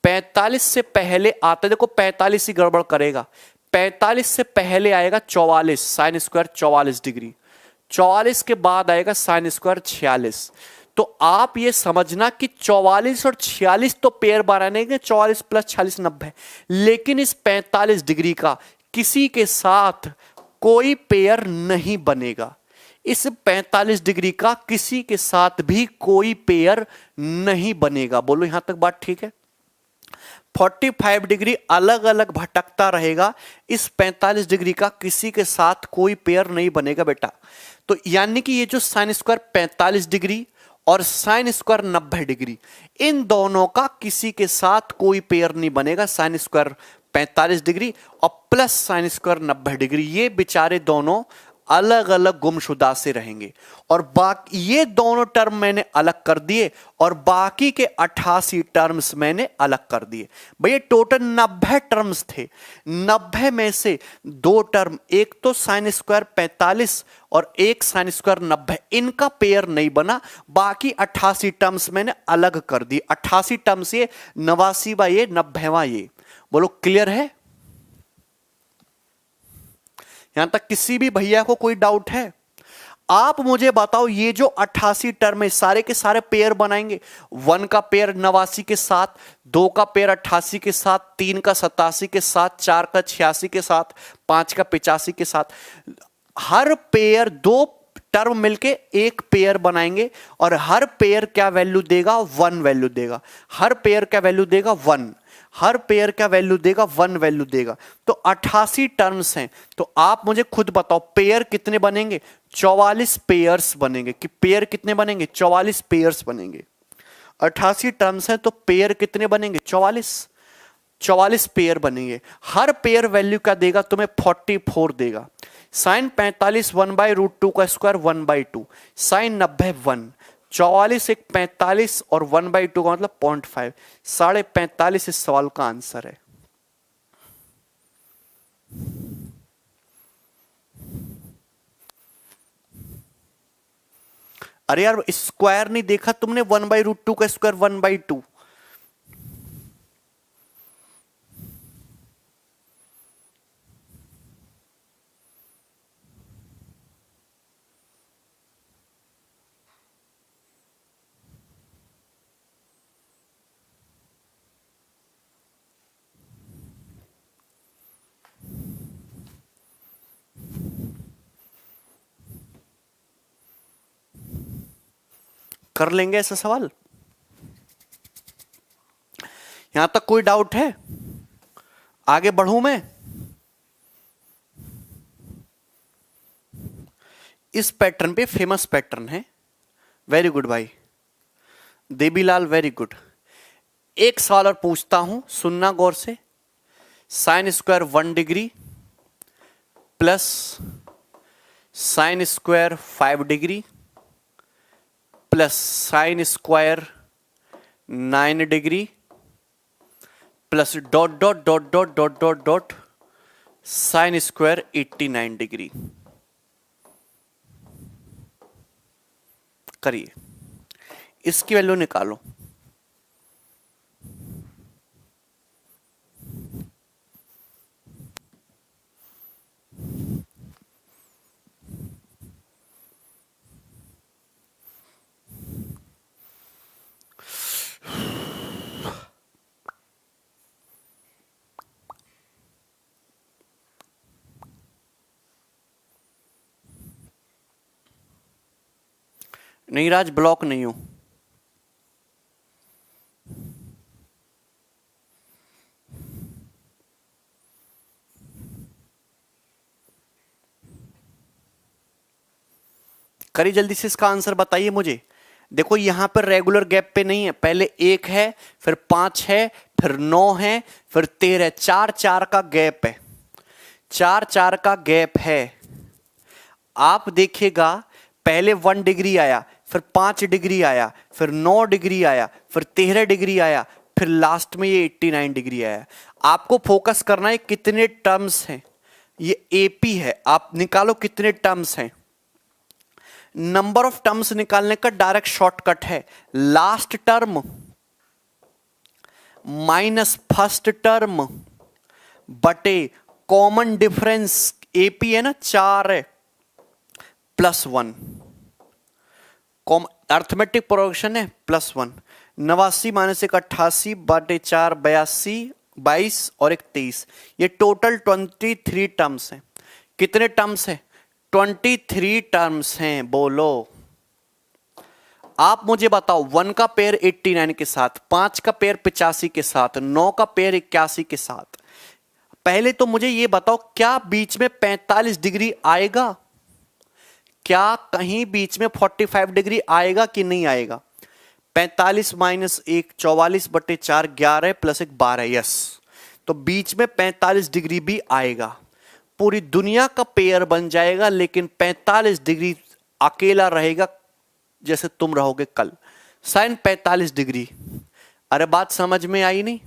45 से पहले आता है, देखो 45 ही गड़बड़ करेगा। 45 से पहले आएगा 44, साइन स्क्वायर 44 डिग्री। 44 के बाद आएगा साइन स्क्वायर 46। तो आप ये समझना कि 44 और 46 तो पेयर बनाने के, 44 प्लस 46 90। लेकिन इस 45 डिग्री का किसी के साथ कोई पेयर नहीं बनेगा। इस 45 डिग्री का किसी के साथ भी कोई पेयर नहीं बनेगा। बोलो यहां तक बात ठीक है? 45 डिग्री अलग अलग भटकता रहेगा। इस 45 डिग्री का किसी के साथ कोई पेयर नहीं बनेगा बेटा। तो यानी कि ये जो साइन स्क्वायर 45 डिग्री और साइन स्क्वायर 90 डिग्री, इन दोनों का किसी के साथ कोई पेयर नहीं बनेगा। साइन स्क्वायर 45 डिग्री और प्लस साइन स्क्वायर 90 डिग्री, ये बेचारे दोनों अलग अलग गुमशुदा से रहेंगे। और बाकी ये दोनों टर्म मैंने अलग कर दिए और बाकी के 88 टर्म्स मैंने अलग कर दिए। भैया टोटल 90 टर्म्स थे। 90 में से दो टर्म, एक तो साइन स्क्वायर 45 और एक साइन स्क्वायर 90, इनका पेयर नहीं बना। बाकी 88 टर्म्स मैंने अलग कर दिए। 88 टर्म्स ये, 89वां ये, 90वां ये। बोलो क्लियर है? यहां तक किसी भी भैया को कोई डाउट है? आप मुझे बताओ, ये जो 88 टर्म है सारे के सारे पेयर बनाएंगे। 1 का पेयर 89 के साथ, 2 का पेयर 88 के साथ, 3 का 87 के साथ, 4 का 86 के साथ, 5 का 85 के साथ। हर पेयर दो टर्म मिलके एक पेयर बनाएंगे और हर पेयर क्या वैल्यू देगा? 1 वैल्यू देगा। हर पेयर क्या वैल्यू देगा? 1। हर पेयर का वैल्यू देगा? 1 वैल्यू देगा। तो 88 टर्म्स हैं। तो आप मुझे खुद बताओ पेयर कितने बनेंगे? 44 पेयर्स बनेंगे। कि पेयर कितने बनेंगे? 44 पेयर्स बनेंगे। 88 टर्म्स हैं तो पेयर कितने बनेंगे? 44। 44 पेयर बनेंगे। हर पेयर वैल्यू क्या देगा तुम्हें? 44 देगा। साइन 45 1/√2 का स्क्वायर 1/2, साइन 90 1, 44 एक 45 और 1/2 का मतलब 0.5, 45.5 इस सवाल का आंसर है। अरे यार स्क्वायर नहीं देखा तुमने, 1/√2 का स्क्वायर 1/2। कर लेंगे ऐसा सवाल? यहां तक कोई डाउट है? आगे बढ़ूं मैं? इस पैटर्न पे फेमस पैटर्न है। वेरी गुड भाई देबीलाल, वेरी गुड। एक सवाल और पूछता हूं, सुनना गौर से। Sign square 1 degree plus sine square 5 degree plus sine square 9 degree plus dot dot dot dot dot dot dot sine square 89 degree. करिए, इसकी वैल्यू निकालो। नहीं राज, ब्लॉक नहीं हूं। करिए जल्दी से, इसका आंसर बताइए मुझे। देखो यहां पर रेगुलर गैप पे नहीं है, पहले 1 है, फिर 5 है, फिर 9 है, फिर 13 है। 4 का गैप है, 4 का गैप है। आप देखिएगा पहले 1 डिग्री आया, फिर 5 डिग्री आया, फिर 9 डिग्री आया, फिर 13 डिग्री आया, फिर लास्ट में ये 89 डिग्री आया। आपको फोकस करना है कितने टर्म्स हैं। ये एपी है, आप निकालो कितने टर्म्स हैं। नंबर ऑफ टर्म्स निकालने का डायरेक्ट शॉर्टकट है, last term minus first term बटे कॉमन डिफरेंस। एपी है ना 4 है प्लस 1, अर्थमेटिक प्रोग्रेशन है +1। 89 माइनस 1 88 बटे 4 82, 22 और 1 23। ये टोटल 23 टर्म्स हैं। कितने टर्म्स हैं? 23 टर्म्स हैं। बोलो आप मुझे बताओ, 1 का पेयर 89 के साथ, 5 का पेयर 85 के साथ, 9 का पेयर 81 के साथ। पहले तो मुझे ये बताओ, क्या बीच में 45 डिग्री आएगा? क्या कहीं बीच में 45 डिग्री आएगा कि नहीं आएगा? 45 माइनस 1 44 बटे 4 11 प्लस 1 12। यस, तो बीच में 45 डिग्री भी आएगा। पूरी दुनिया का पेयर बन जाएगा, लेकिन 45 डिग्री अकेला रहेगा, जैसे तुम रहोगे कल। Sine 45 degree. अरे बात समझ में आई नहीं?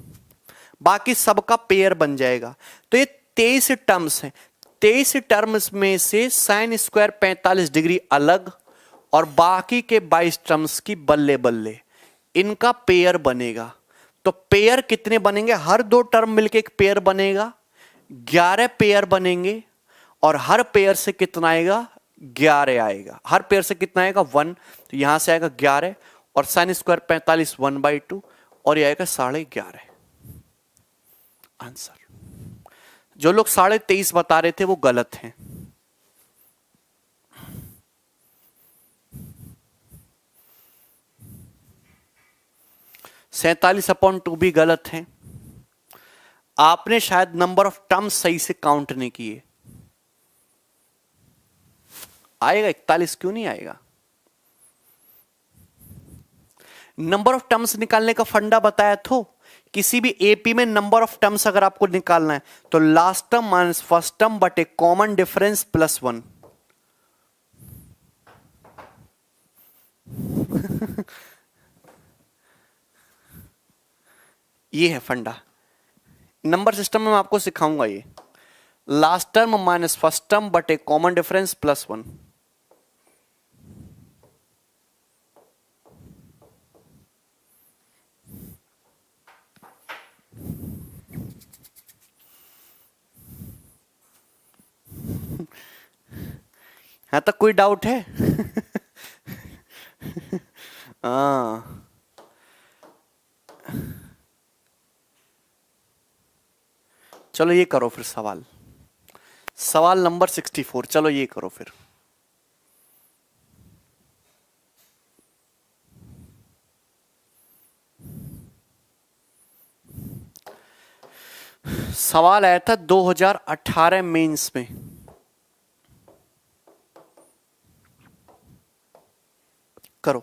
बाकी सबका पेयर बन जाएगा। तो ये 23 टर्म्स हैं। 23 टर्म्स में से साइन स्क्वायर 45 डिग्री अलग और बाकी के 22 टर्म्स की बल्ले बल्ले इनका पेयर बनेगा। तो पेयर कितने बनेंगे? हर 2 टर्म मिलके एक पेयर बनेगा, 11 पेयर बनेंगे। और हर पेयर से कितना आएगा? 11 आएगा। हर पेयर से कितना आएगा? 1। तो यहां से आएगा 11 और साइन स्क्वायर 45 1/2 और यह आएगा 11.5 आंसर। जो लोग 23.5 बता रहे थे वो गलत हैं। (47/2) भी गलत हैं। आपने शायद नंबर ऑफ टर्म्स सही से काउंट नहीं किए। आएगा 41, क्यों नहीं आएगा? नंबर ऑफ टर्म्स निकालने का फंडा बताया तो, किसी भी एपी में नंबर ऑफ टर्म्स अगर आपको निकालना है तो last term minus first term बटे कॉमन डिफरेंस +1। ये है फंडा। नंबर सिस्टम में मैं आपको सिखाऊंगा ये। Last term minus first term but A common difference plus one. यहां तक कोई डाउट है? हाँ, चलो ये करो फिर सवाल। सवाल नंबर 64, चलो ये करो फिर। सवाल आया था 2018 मेंस में। करो।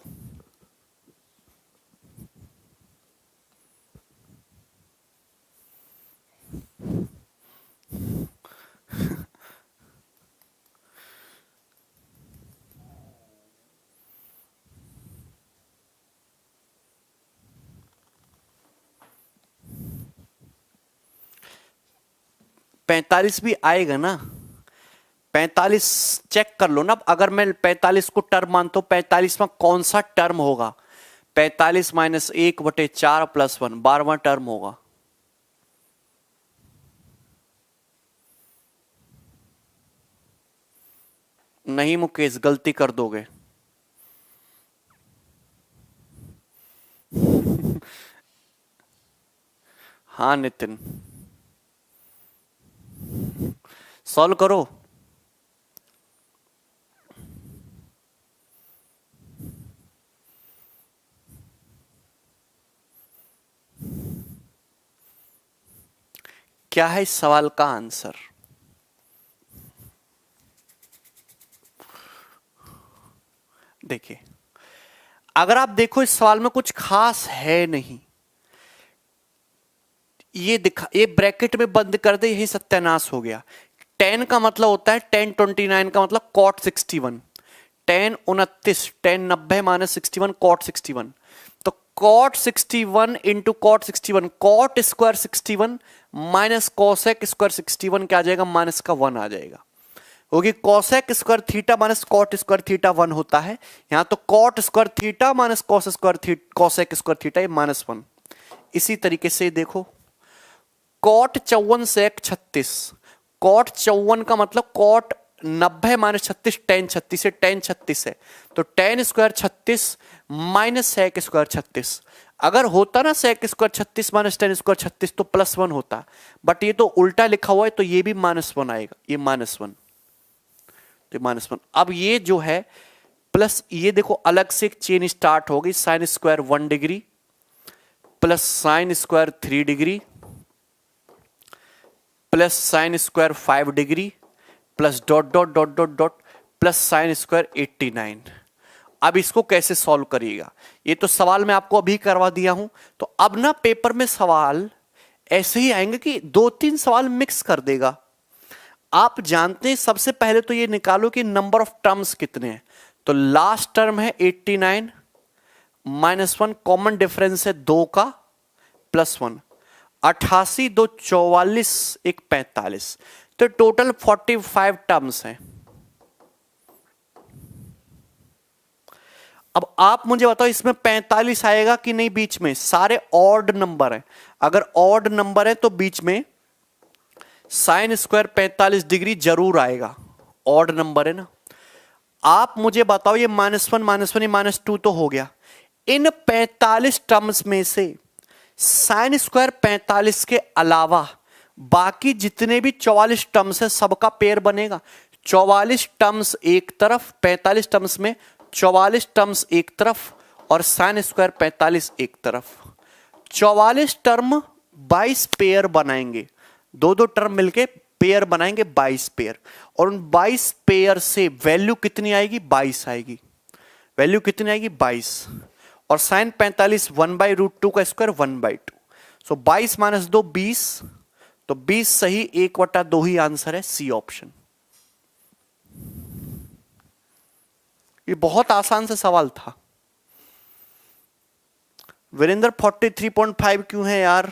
पैंतालीस भी आएगा ना? 45 चेक कर लो ना। अगर मैं 45 को टर्म मानता हूं, 45 में कौन सा टर्म होगा? 45 माइनस 1/4 प्लस 1, 12वां टर्म होगा। नहीं मुकेश, गलती कर दोगे। हाँ नितिन, सॉल्व करो। क्या है इस सवाल का आंसर? देखिए, अगर आप देखो इस सवाल में कुछ खास है नहीं। ये दिखा, ये ब्रैकेट में बंद कर दे, यही सत्यानाश हो गया। 10 का मतलब होता है 1029 का मतलब कॉट 61। 1029, 1090 minus 61 cot 61। तो cot 61 into cot 61, cot square 61 minus cosec square 61 क्या आ जाएगा? माइनस का 1 आ जाएगा। क्योंकि cosec square theta minus cot square theta 1 होता है। यहां तो cot square theta minus cos square theta, cosec square theta, ये -1। इसी तरीके से देखो, कॉट 54 सेक 36, कॉट 54 का मतलब कॉट 90 माइनस 36, टेन 36 से टेन 36 है। तो tan square 36 minus sec square 36। अगर होता ना sec square 36 minus tan square 36 तो +1 होता, बट ये तो उल्टा लिखा हुआ है तो ये भी -1 आएगा, ये -1, तो -1। अब ये जो है प्लस, ये देखो अलग से एक चेन स्टार्ट होगी, sign square 1 degree plus sine square 3 degree plus sine square 5 degree plus dot dot dot dot dot plus sine square 89। अब इसको कैसे सॉल्व करिएगा? ये तो सवाल मैं आपको अभी करवा दिया हूं। तो अब ना पेपर में सवाल ऐसे ही आएंगे कि 2-3 सवाल मिक्स कर देगा। आप जानते हैं, सबसे पहले तो ये निकालो कि नंबर ऑफ टर्म्स कितने हैं। तो लास्ट टर्म है 89 -1, कॉमन डिफरेंस है 2 का +1। 88 2 44 1 45, तो टोटल 45 टर्म्स हैं। अब आप मुझे बताओ इसमें 45 आएगा कि नहीं? बीच में सारे ऑड नंबर हैं। अगर ऑड नंबर है तो बीच में साइन स्क्वायर 45 डिग्री जरूर आएगा, ऑड नंबर है ना। आप मुझे बताओ, ये -1 ये -2 तो हो गया। इन 45 टर्म्स में से साइन स्क्वायर 45 के अलावा बाकी जितने भी 44 टर्म्स है सबका पेयर बनेगा। 44 टर्म्स एक तरफ, 45 टर्म्स में 44 टर्म्स एक तरफ और साइन स्क्वायर 45 एक तरफ। 44 टर्म 22 पेयर बनाएंगे, दो दो टर्म मिलके पेयर बनाएंगे 22 पेयर। और उन 22 पेयर से वैल्यू कितनी आएगी? 22 आएगी। वैल्यू कितनी आएगी? 22। और साइन 45 1/√2 का स्क्वायर 1/2। सो 22 - 2 20, तो 20 सही, 1/2 ही आंसर है, सी ऑप्शन। ये बहुत आसान सा सवाल था। वीरेंद्र 43.5 क्यों है यार?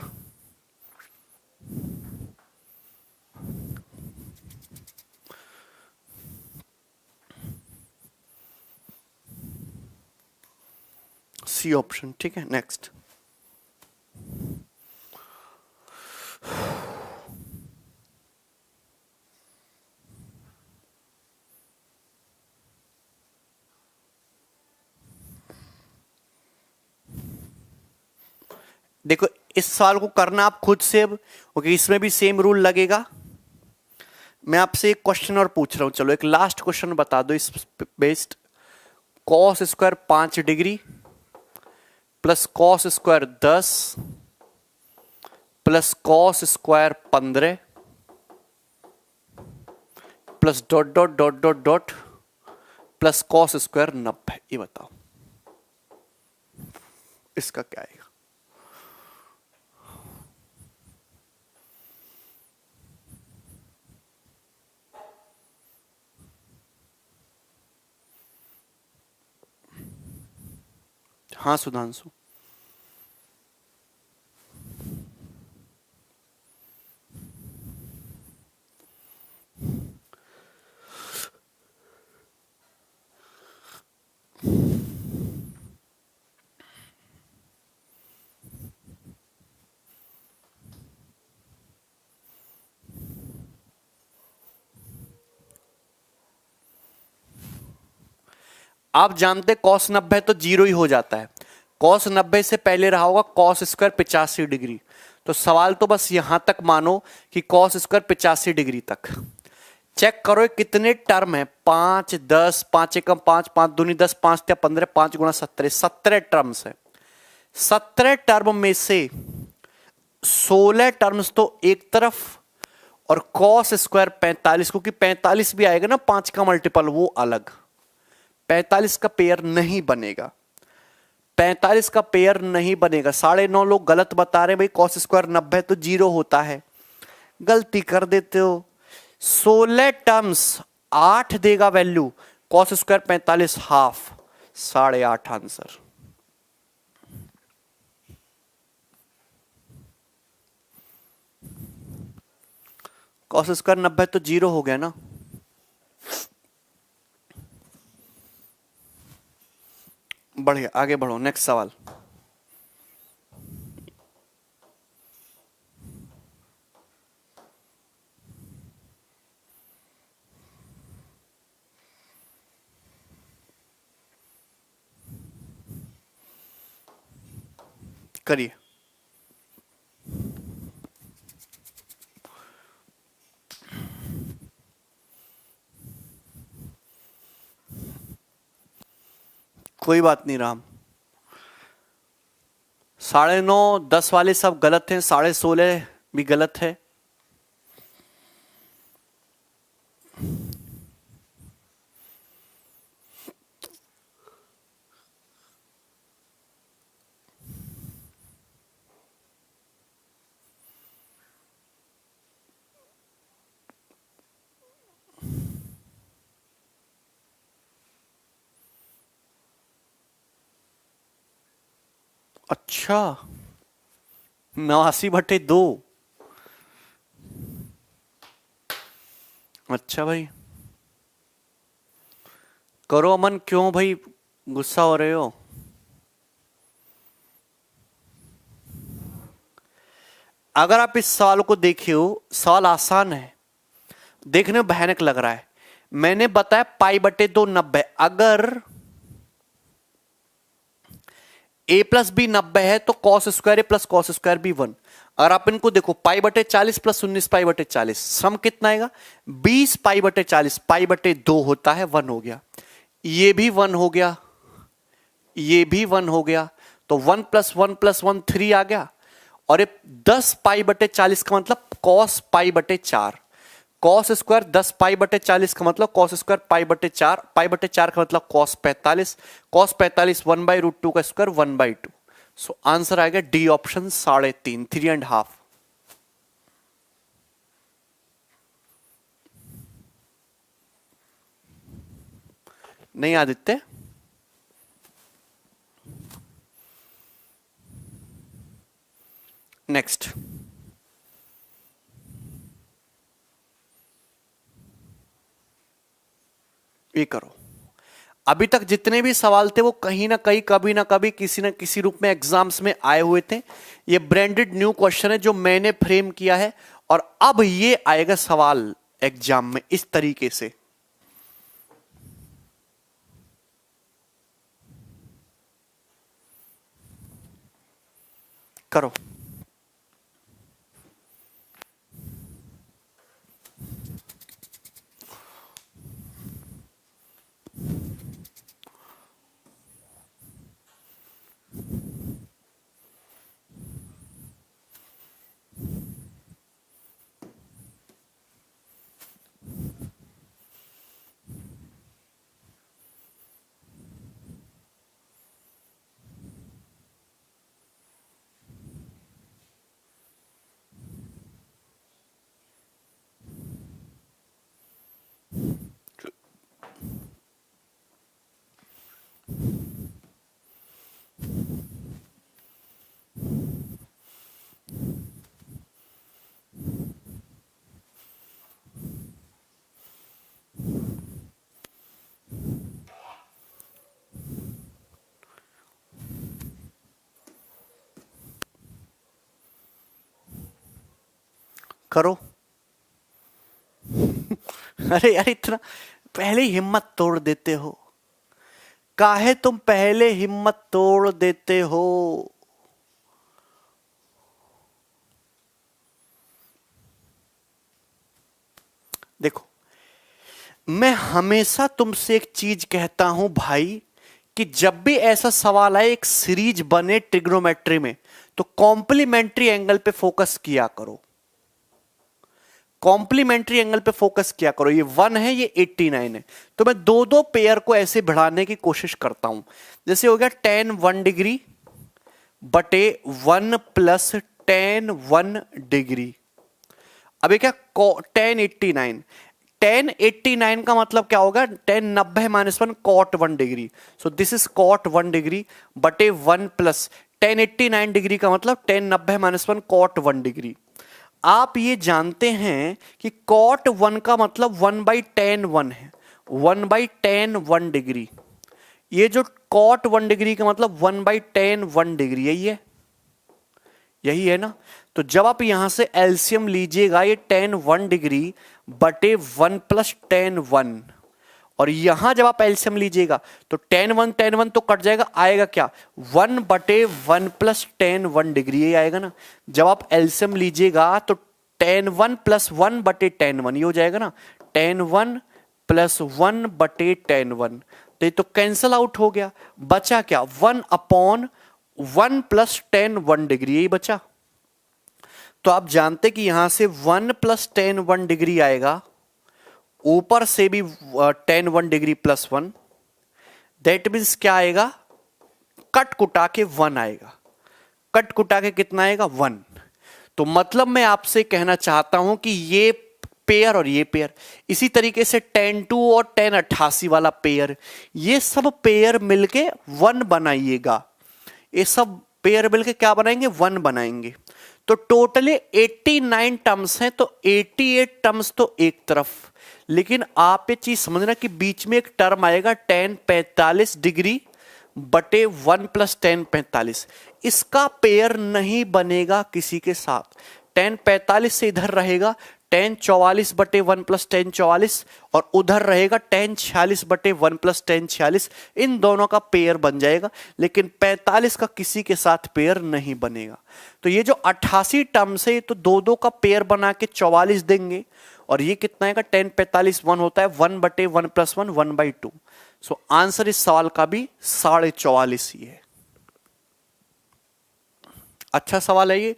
सी ऑप्शन, ठीक है। नेक्स्ट, देखो इस सवाल को करना आप खुद से अब, ओके, इसमें भी सेम रूल लगेगा। मैं आपसे एक क्वेश्चन और पूछ रहा हूं, चलो एक लास्ट क्वेश्चन बता दो इस based. Cos square 5 degree plus cos square 10 plus cos square 15 plus dot dot dot dot dot plus cos square 90, ये बताओ इसका क्या आएगा? हाँ सुधांशु, आप जानते कॉस 90 तो जीरो ही हो जाता है। कॉस 90 से पहले रहा होगा कॉस स्क्वायर 85 डिग्री। तो सवाल तो बस यहां तक मानो कि कॉस स्क्वायर 85 डिग्री तक। चेक करो कितने टर्म है, 5 10, 5 एकम 5, 5 दूनी 10, 5 या 15, 5 गुणा 17, 17 टर्म्स है। 17 टर्म में से 16 टर्म्स तो एक तरफ और कॉस स्क्वायर 45, क्योंकि 45 भी आएगा ना 5 का मल्टीपल, वो अलग। 45 का पेयर नहीं बनेगा, 45 का पेयर नहीं बनेगा। 9.5 लोग गलत बता रहे हैं भाई, कॉस स्क्वायर 90 तो जीरो होता है, गलती कर देते हो। 16 टर्म्स 8 देगा value, cos square 45 half, 8.5 answer. Cos square 90 तो जीरो हो गया ना। बढ़िया, आगे बढ़ो, नेक्स्ट सवाल। करिए। कोई बात नहीं राम, 9.5 10 वाले सब गलत हैं, 16.5 भी गलत है। अच्छा, 89/2। अच्छा भाई, करो अमन, क्यों भाई गुस्सा हो रहे हो? अगर आप इस सवाल को देखियो, सवाल आसान है, देखने में भयानक लग रहा है। मैंने बताया π/2 90, अगर a प्लस बी 90 है तो cos square A plus cos square B 1। अगर आप इनको देखो, π/40 प्लस 19 π/40, सम कितना आएगा? 20 π/40, π/2 होता है, 1 हो गया। ये भी 1 हो गया, ये भी 1 हो गया, तो 1 + 1 + 1 3 आ गया। और ये 10 π/40 का मतलब कॉस π/4, कॉस स्क्वायर 10 π/40 का मतलब कॉस स्क्वायर π/4, π/4 का मतलब कॉस 45, कॉस 45 1/√2 का स्क्वायर 1/2। सो आंसर आएगा डी ऑप्शन 3.5, 3.5। नहीं आदित्य, नेक्स्ट, ये करो। अभी तक जितने भी सवाल थे वो कहीं ना कहीं, कभी ना कभी, किसी ना किसी रूप में एग्जाम्स में आए हुए थे। ये ब्रांडेड न्यू क्वेश्चन है जो मैंने फ्रेम किया है, और अब ये आएगा सवाल एग्जाम में इस तरीके से। करो। करो। अरे यार, इतना पहले ही हिम्मत तोड़ देते हो, काहे तुम पहले हिम्मत तोड़ देते हो? देखो, मैं हमेशा तुमसे एक चीज कहता हूं भाई, कि जब भी ऐसा सवाल आए, एक सीरीज बने ट्रिग्नोमेट्री में, तो कॉम्प्लीमेंट्री एंगल पे फोकस किया करो। कॉम्प्लीमेंट्री एंगल पे फोकस किया करो। ये 1 है, ये 89 है, तो मैं दो दो पेयर को ऐसे बढ़ाने की कोशिश करता हूं। जैसे हो गया tan 1 डिग्री बटे 1 प्लस tan 1 डिग्री। अब ये क्या, tan 89 का मतलब क्या होगा, tan 90 minus 1 cot 1 degree. So this is cot 1 degree बटे 1 प्लस tan 89 डिग्री का मतलब tan 90 माइनस 1 cot 1 डिग्री। आप ये जानते हैं कि cot 1 का मतलब 1 बाई tan 1 है, 1 बाई tan 1 डिग्री। ये जो cot 1 डिग्री का मतलब 1 बाई tan 1 डिग्री, यही है, यही है ना। तो जब आप यहां से एलसीएम लीजिएगा, ये tan 1 डिग्री बटे 1 प्लस tan 1, और यहां जब आप एलसीएम लीजिएगा तो tan 1 तो कट जाएगा, आएगा क्या, 1 बटे 1 प्लस tan 1 डिग्री, ये आएगा ना। जब आप एलसीएम लीजिएगा तो tan 1 प्लस 1 बटे tan 1, ये हो जाएगा ना, tan 1 प्लस 1 बटे tan 1। तो ये तो कैंसल आउट हो गया, बचा क्या, 1 अपॉन 1 प्लस tan 1 डिग्री, यही बचा। तो आप जानते कि यहां से 1 प्लस tan 1 डिग्री आएगा, ऊपर से भी tan 1 degree plus 1, that means क्या आएगा, कट कुटा के 1 आएगा। कट कुटा के कितना आएगा, 1। तो मतलब मैं आपसे कहना चाहता हूं कि ये पेयर और ये पेयर, इसी तरीके से tan 2 और tan 88 वाला पेयर, ये सब पेयर मिलके 1 बनाइएगा। ये सब पेयर मिलके क्या बनाएंगे, 1 बनाएंगे। तो टोटली 89 टर्म्स हैं, तो 88 टर्म्स तो एक तरफ, लेकिन आप ये चीज समझना कि बीच में एक टर्म आएगा tan 45 डिग्री बटे 1 प्लस tan 45, इसका पेयर नहीं बनेगा किसी के साथ। tan 45 से इधर रहेगा tan 44 बटे 1 प्लस tan 44, और उधर रहेगा tan 46 बटे 1 प्लस tan 46, इन दोनों का पेयर बन जाएगा, लेकिन 45 का किसी के साथ पेयर नहीं बनेगा। तो ये जो 88 टर्म्स है, तो दो दो का पेयर बना के 44 देंगे, और ये कितना है, tan 45 1 होता है, 1 बटे 1 प्लस 1, 1/2। सो आंसर इस सवाल का भी 44.5 ही है। अच्छा सवाल है ये।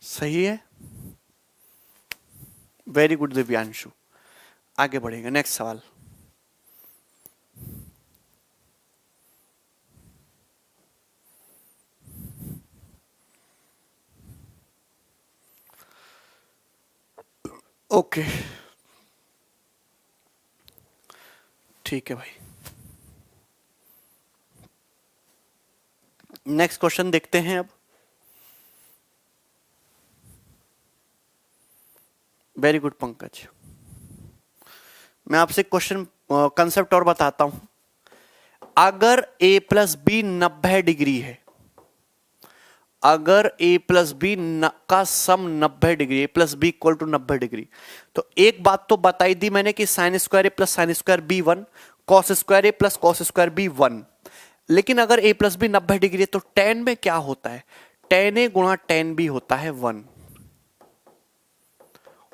सही है, वेरी गुड दिव्यांशु। आगे बढ़ेंगे, नेक्स्ट सवाल। ओके ठीक है भाई, नेक्स्ट क्वेश्चन देखते हैं अब। Very good Pankaj. मैं आपसे क्वेश्चन कंसेप्ट और बताता हूं। अगर a प्लस बी 90 डिग्री है, अगर a प्लस बी का sum 90 degree, a plus B equal to 90 degree, तो एक बात तो बताई दी मैंने कि sine square A plus sine square B 1, cos square A plus cos square B 1। लेकिन अगर a प्लस बी 90 डिग्री है तो tan में क्या होता है, tan a गुणा tan b होता है 1,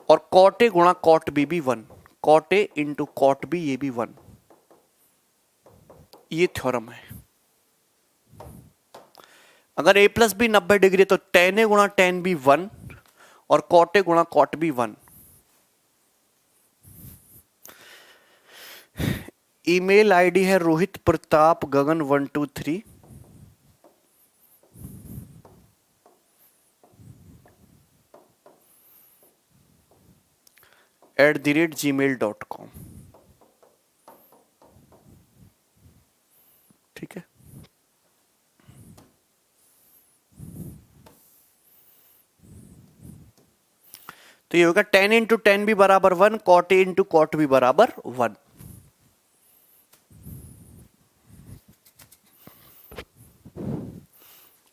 और cot a गुणा cot b भी 1, cot a into cot b ये भी 1। ये थ्योरम है। अगर a प्लस बी 90 डिग्री तो tan a गुणा tan b 1 और cot a गुणा cot b 1। ईमेल आईडी है रोहित प्रताप गगन 123 @gmail.com। ठीक है, तो ये होगा tan इंटू tan भी बराबर 1, cot a इंटू cot भी बराबर 1।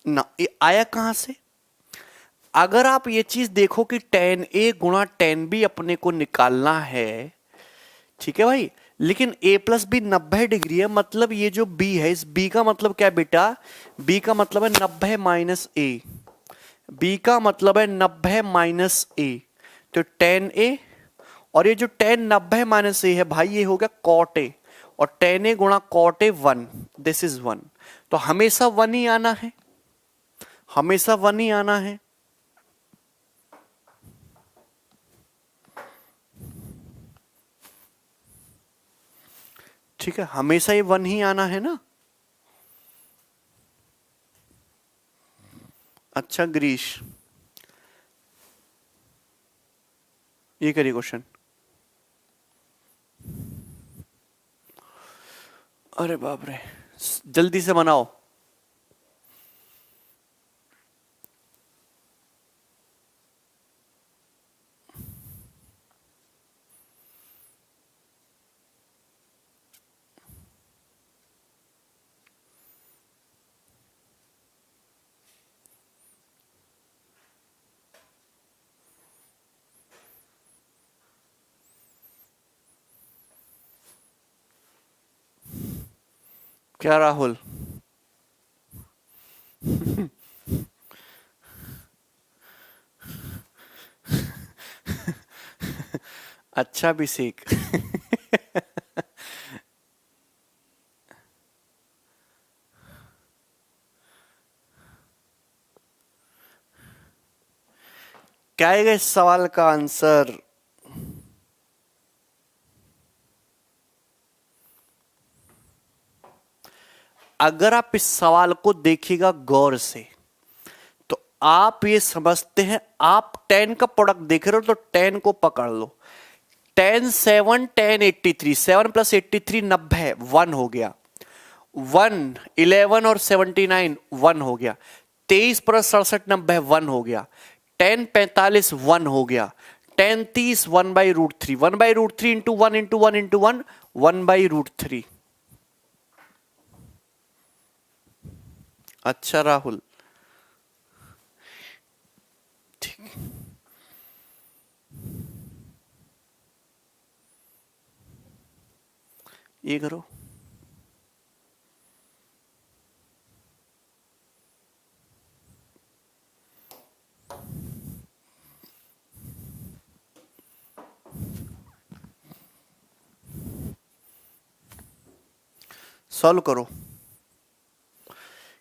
ना ये आया कहां से? अगर आप ये चीज देखो कि tan a गुणा tan b अपने को निकालना है, ठीक है भाई, लेकिन a प्लस बी 90 डिग्री है, मतलब ये जो b है, इस b का मतलब क्या है बेटा, b का मतलब है 90 माइनस a, b का मतलब है 90 माइनस a, तो tan a, और ये जो tan 90 माइनस a है भाई, ये हो गया cot a, और tan a गुणा cot a 1, दिस इज 1। तो हमेशा 1 ही आना है, हमेशा 1 ही आना है। ठीक है, हमेशा ये 1 ही आना है ना। अच्छा गिरीश, ये करिए क्वेश्चन। अरे बाप रे, जल्दी से बनाओ। क्या राहुल? अच्छा अभिषेक। क्या आएगा इस सवाल का आंसर? अगर आप इस सवाल को देखिएगा गौर से तो आप ये समझते हैं, आप tan का प्रोडक्ट देख रहे हो तो tan को पकड़ लो। tan 7 tan 83, 7 प्लस 83 90, 1 हो गया। 1 11 और 79 1 हो गया। 23 प्लस 67 90 1 हो गया। 10 45 1 हो गया। 10 30 1 by root 3, 1 by root 3 into 1 into 1 into 1, 1 by root 3। अच्छा राहुल, ठीक, ये करो। सॉल्व करो।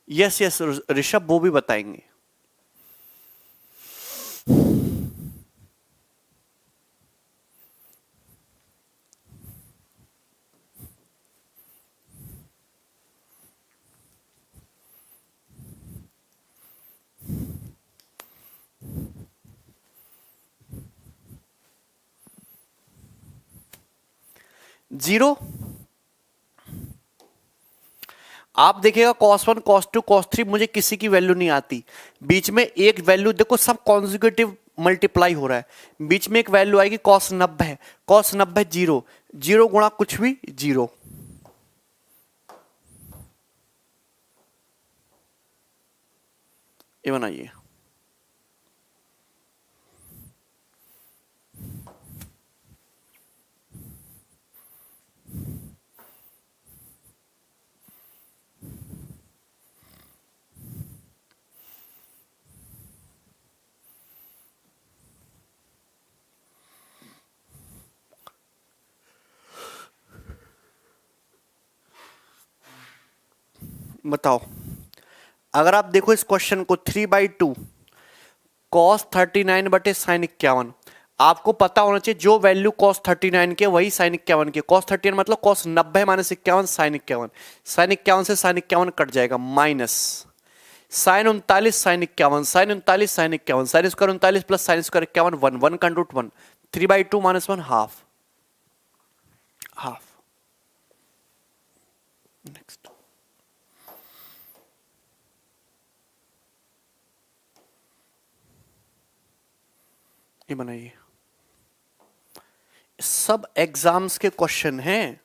यस यस ऋषभ, वो भी बताएंगे। 0। आप देखिएगा cos1 cos2 cos3 मुझे किसी की वैल्यू नहीं आती, बीच में एक वैल्यू देखो, सब कॉन्जिक्यूटिव मल्टीप्लाई हो रहा है, बीच में एक वैल्यू आएगी cos 90, cos 90 0, 0 गुणा कुछ भी 0। ये बनाइए। बताओ, अगर आप देखो इस क्वेश्चन को 3/2 cos 39 बटे साइन 51, आपको पता होना चाहिए जो वैल्यू cos 39 के वही साइन 51 के। cos 39 मतलब cos 90 माइनस 51 साइन 51, साइन 51 से साइन 51 कट जाएगा, minus sine 39 sine 51, sine 39 sine 51, sine square 39 plus sine square 51 1, 1 का root 1, 3/2 minus 1 half, half. Next, ये बनाइए। सब एग्जाम्स के क्वेश्चन हैं।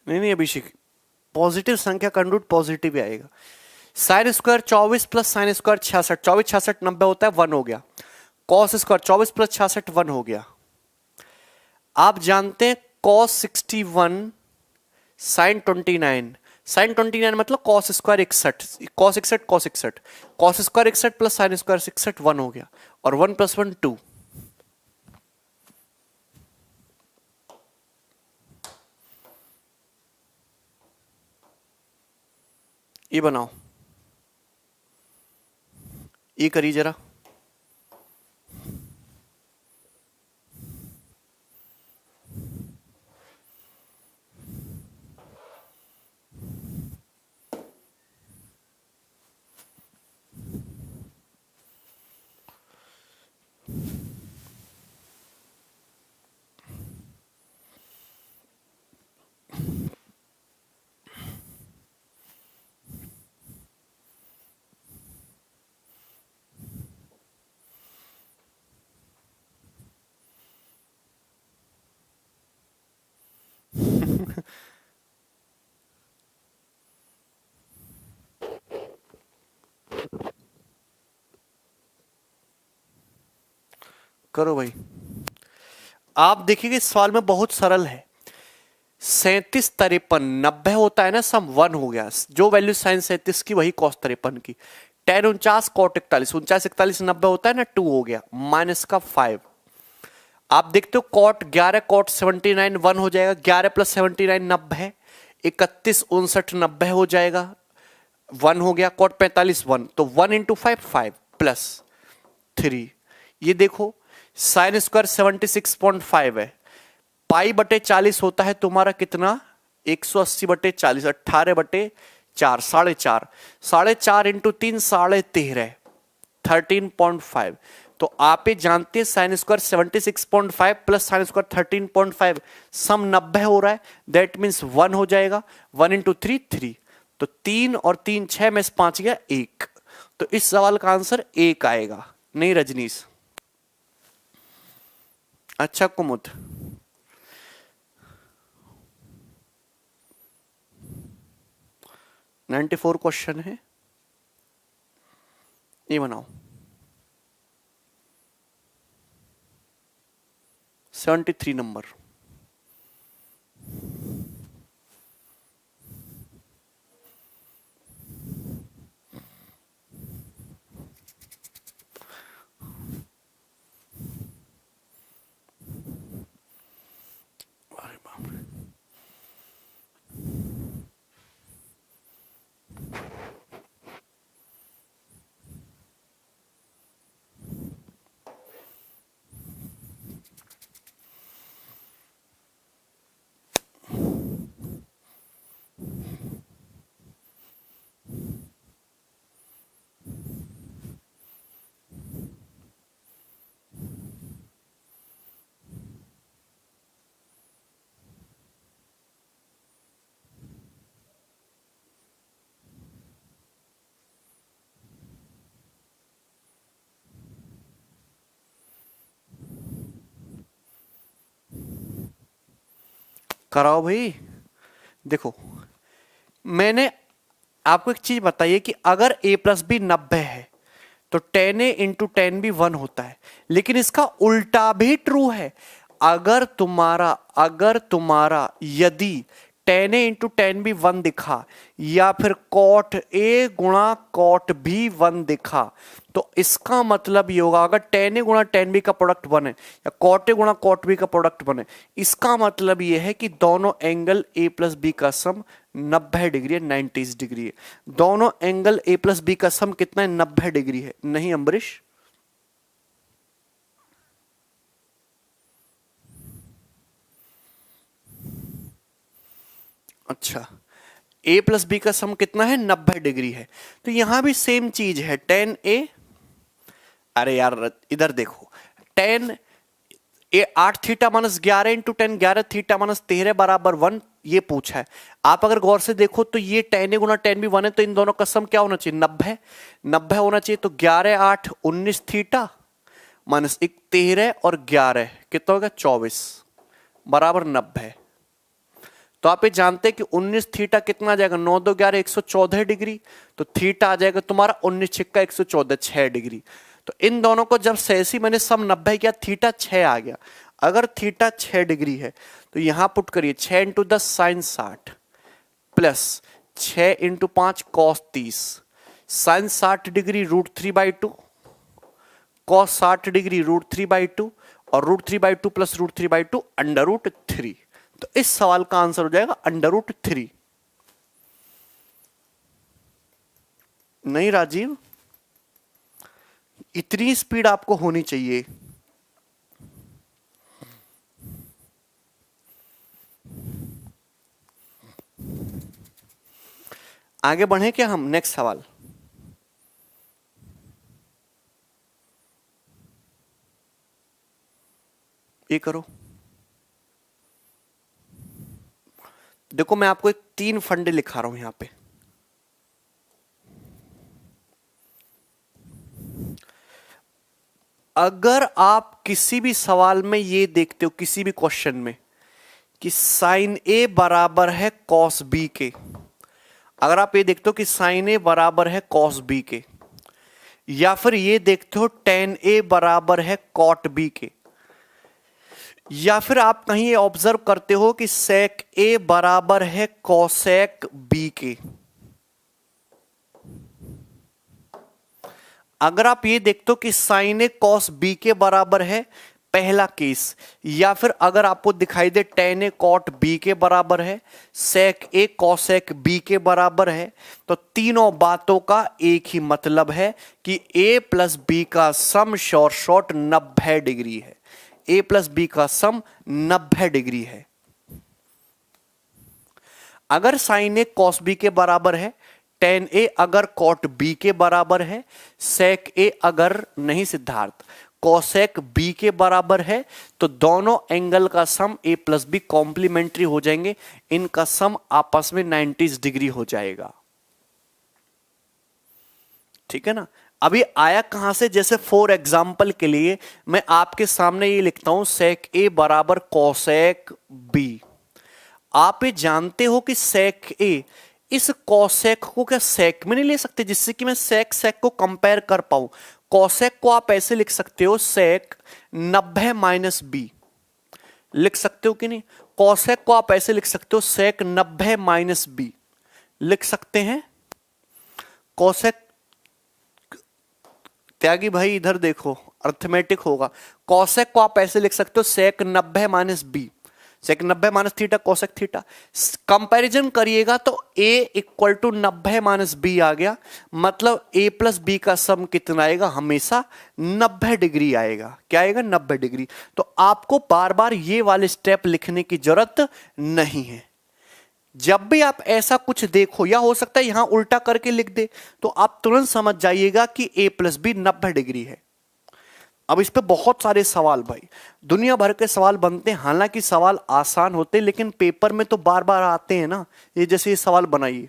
नहीं नहीं अभिषेक, पॉजिटिव संख्या का रूट पॉजिटिव ही आएगा। Sine square 24 plus sine square 66, 24 66 90 होता है, 1 हो गया। कॉस स्क्वायर 24 प्लस 66 1 हो गया। आप जानते हैं कॉस 61 साइन 29, साइन 29 मतलब cos square 61, cos 61 cos 61, cos square 61 plus sine square 61 1 हो गया, और 1 प्लस 1 2। ये बनाओ, ये करिए जरा। करो भाई। आप देखिए इस सवाल में बहुत सरल है, 37 53 90 होता है ना, सम 1 हो गया, जो वैल्यू साइन 37 की वही कॉस 53 की। tan 49 cot 41, 49 41 90 होता है ना, 2 हो गया, माइनस का 5। आप देखते हो कॉट 11 कॉट 79 1 हो जाएगा, 11 प्लस 79 90, 31 59 90 हो जाएगा, 1 हो गया, कॉट 45 1, तो 1 इंटू 5 5 प्लस 3। ये देखो साइन स्क्वायर 76.5 है, पाई बटे 40 होता है तुम्हारा कितना, 180 बटे 40, 18 बटे 4, 4.5, 4.5 इंटू 3 13.5, 13.5। तो आप ये जानते हैं sine square 76.5 plus sine square 13.5 सम 90 हो रहा है, दैट मीन्स 1 हो जाएगा, 1 इंटू 3 3, तो 3 और 3 6 में से 5 गया 1, तो इस सवाल का आंसर 1 आएगा। नहीं रजनीश, अच्छा कुमुद, $94 क्वेश्चन है, ये बनाओ। 73 नंबर। अरे बाप रे। कराओ भाई। देखो, मैंने आपको एक चीज बताइए कि अगर a प्लस बी 90 है तो 10a इंटू 10b 1 होता है, लेकिन इसका उल्टा भी ट्रू है। अगर तुम्हारा यदि 10a इंटू 10b 1 दिखा, या फिर कॉट a गुणा कॉट b 1 दिखा, तो इसका मतलब ये होगा, अगर 10a गुणा 10b का प्रोडक्ट बने या कॉट a गुणा कॉट b का प्रोडक्ट बने, इसका मतलब ये है कि दोनों एंगल a प्लस बी का सम 90 डिग्री है, 90 डिग्री है। दोनों एंगल a प्लस बी का सम कितना है? 90 डिग्री है। नहीं अम्बरीश? अच्छा, a प्लस बी का सम कितना है? 90 डिग्री है। तो यहां भी सेम चीज है, 10a, अरे यार इधर देखो, 10 ए 8 theta minus 11 into 10, 11 theta minus 13 बराबर 1, ये पूछा है। आप अगर गौर से देखो तो ये 10a गुना 10b 1 है, तो इन दोनों का सम क्या होना चाहिए? 90 90 होना चाहिए। तो 11 8 19 थीटा माइनस 1 13 और 11 कितना होगा? 24 बराबर 90। तो आप ये जानते हैं कि 19 थीटा कितना आ जाएगा? 9 2 11 114 डिग्री। तो थीटा आ जाएगा तुम्हारा 19 छिक्का 114, 6 डिग्री। तो इन दोनों को जब सैसी मैंने सम 90 किया, थीटा 6 आ गया। अगर थीटा 6 डिग्री है तो यहां पुट करिए 6 into 10 sine 60 plus 6 into 5 cos 30, sine 60 degree root 3/2, cos 60 degree root 3/2, और root 3/2 plus root 3/2 under root 3। तो इस सवाल का आंसर हो जाएगा अंडर रूट 3। नहीं राजीव, इतनी स्पीड आपको होनी चाहिए। आगे बढ़े क्या हम? नेक्स्ट सवाल। ये करो। देखो, मैं आपको एक 3 फंडे लिखा रहा हूं यहां पे। अगर आप किसी भी सवाल में ये देखते हो, किसी भी क्वेश्चन में, कि साइन ए बराबर है कॉस बी के, अगर आप ये देखते हो कि साइन ए बराबर है कॉस बी के, या फिर ये देखते हो टेन ए बराबर है कॉट बी के, या फिर आप कहीं ये ऑब्जर्व करते हो कि सेक ए बराबर है कॉसेक बी के, अगर आप ये देखते हो कि साइन ए कॉस बी के बराबर है, पहला केस, या फिर अगर आपको दिखाई दे टेन ए कॉट बी के बराबर है, सेक ए कॉसेक बी के बराबर है, तो तीनों बातों का एक ही मतलब है कि ए प्लस बी का सम शॉर्ट 90 डिग्री है। ए प्लस बी का सम 90 डिग्री है। अगर साइन ए कॉस बी के बराबर है, टेन ए अगर कॉट बी के बराबर है, सेक ए अगर नहीं सिद्धार्थ कॉसेक बी के बराबर है, तो दोनों एंगल का सम ए प्लस बी कॉम्प्लीमेंट्री हो जाएंगे, इनका सम आपस में 90 डिग्री हो जाएगा। ठीक है ना? अभी आया कहां से? जैसे फॉर एग्जाम्पल के लिए मैं आपके सामने ये लिखता हूं, सेक ए बराबर कॉसेक बी। आप ये जानते हो कि सेक ए, इस कॉसेक को क्या सेक में नहीं ले सकते, जिससे कि मैं सेक सेक को कंपेयर कर पाऊं। कॉसेक को आप ऐसे लिख सकते हो, सेक 90 माइनस बी। लिख सकते हो कि नहीं? कॉसेक को आप ऐसे लिख सकते हो, सेक 90 माइनस बी लिख सकते हैं। कॉसेक, त्यागी भाई इधर देखो, अर्थमेटिक होगा। कॉसेक को आप ऐसे लिख सकते हो, sec 90 minus B, sec 90 minus theta cosec theta. Comparison करिएगा तो a equal to 90 minus B आ गया, मतलब a प्लस बी का सम कितना आएगा? हमेशा 90 डिग्री आएगा। क्या आएगा? 90 डिग्री। तो आपको बार बार ये वाले स्टेप लिखने की जरूरत नहीं है। जब भी आप ऐसा कुछ देखो, या हो सकता है यहां उल्टा करके लिख दे, तो आप तुरंत समझ जाइएगा कि a प्लस बी 90 डिग्री है। अब इस पे बहुत सारे सवाल भाई, दुनिया भर के सवाल बनते हैं, हालांकि सवाल आसान होते हैं लेकिन पेपर में तो बार बार आते हैं ना। ये जैसे ये सवाल बनाइए,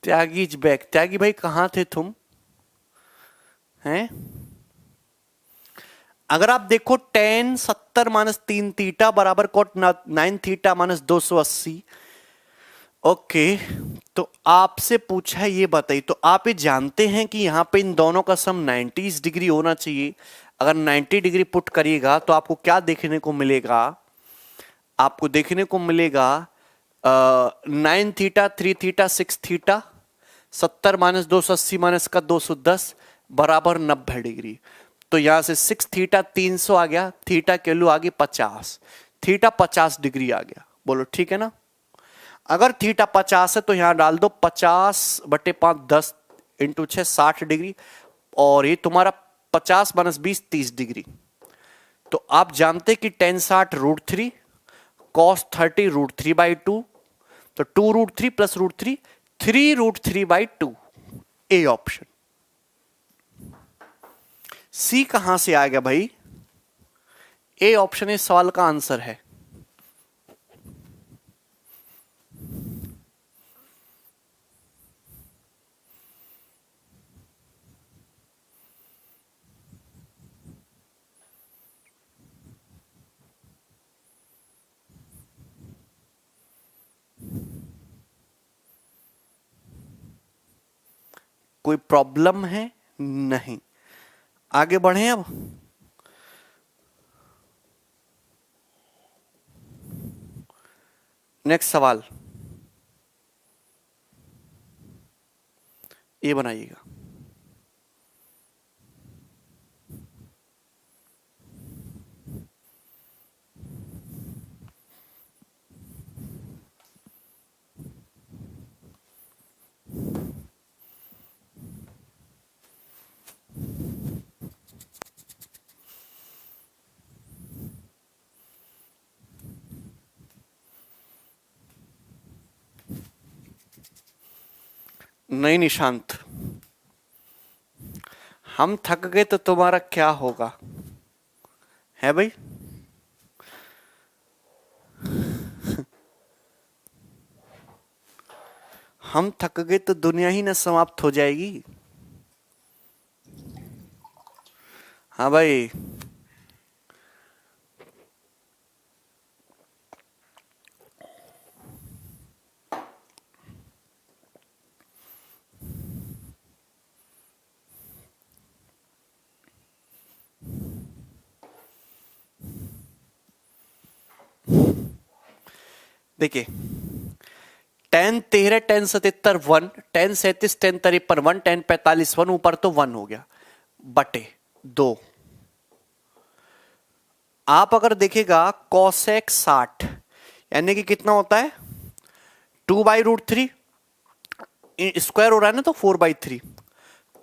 त्यागी इज बैक। त्यागी भाई कहां थे तुम? हैं? अगर आप देखो tan 70 माइनस 3 थीटा बराबर cot 9 थीटा माइनस 280। ओके, तो आपसे पूछा है ये बताइए, तो आप ये जानते हैं कि यहां पे इन दोनों का सम 90 डिग्री होना चाहिए। अगर 90 डिग्री पुट करिएगा तो आपको क्या देखने को मिलेगा? आपको देखने को मिलेगा 9 theta 3 theta 6 theta, 70 minus 280 minus का 210 बराबर 90 डिग्री। तो यहां से 6 थीटा 300 आ गया, थीटा की वैल्यू आ गई 50, थीटा 50 डिग्री आ गया। बोलो ठीक है ना? अगर थीटा 50 है तो यहां डाल दो 50/5 10 इंटू 6 60 डिग्री, और ये तुम्हारा 50 माइनस 20 30 डिग्री। तो आप जानते कि tan 60 √3, cos 30 √3/2, तो 2√3 प्लस √3 3√3/2, ए ऑप्शन। सी कहां से आ गया भाई? ए ऑप्शन इस सवाल का आंसर है। कोई प्रॉब्लम है? नहीं। आगे बढ़े अब। नेक्स्ट सवाल ये बनाइएगा। नहीं निशांत, हम थक गए तो तुम्हारा क्या होगा? है भाई? हम थक गए तो दुनिया ही ना समाप्त हो जाएगी। हाँ भाई, देखिए tan 13 tan 77 1, tan 37 tan 53 1, tan 45 1, ऊपर तो 1 हो गया बटे 2। आप अगर देखेगा cosec 60 यानी कि कितना होता है? 2/√3 स्क्वायर हो रहा है ना, तो 4/3।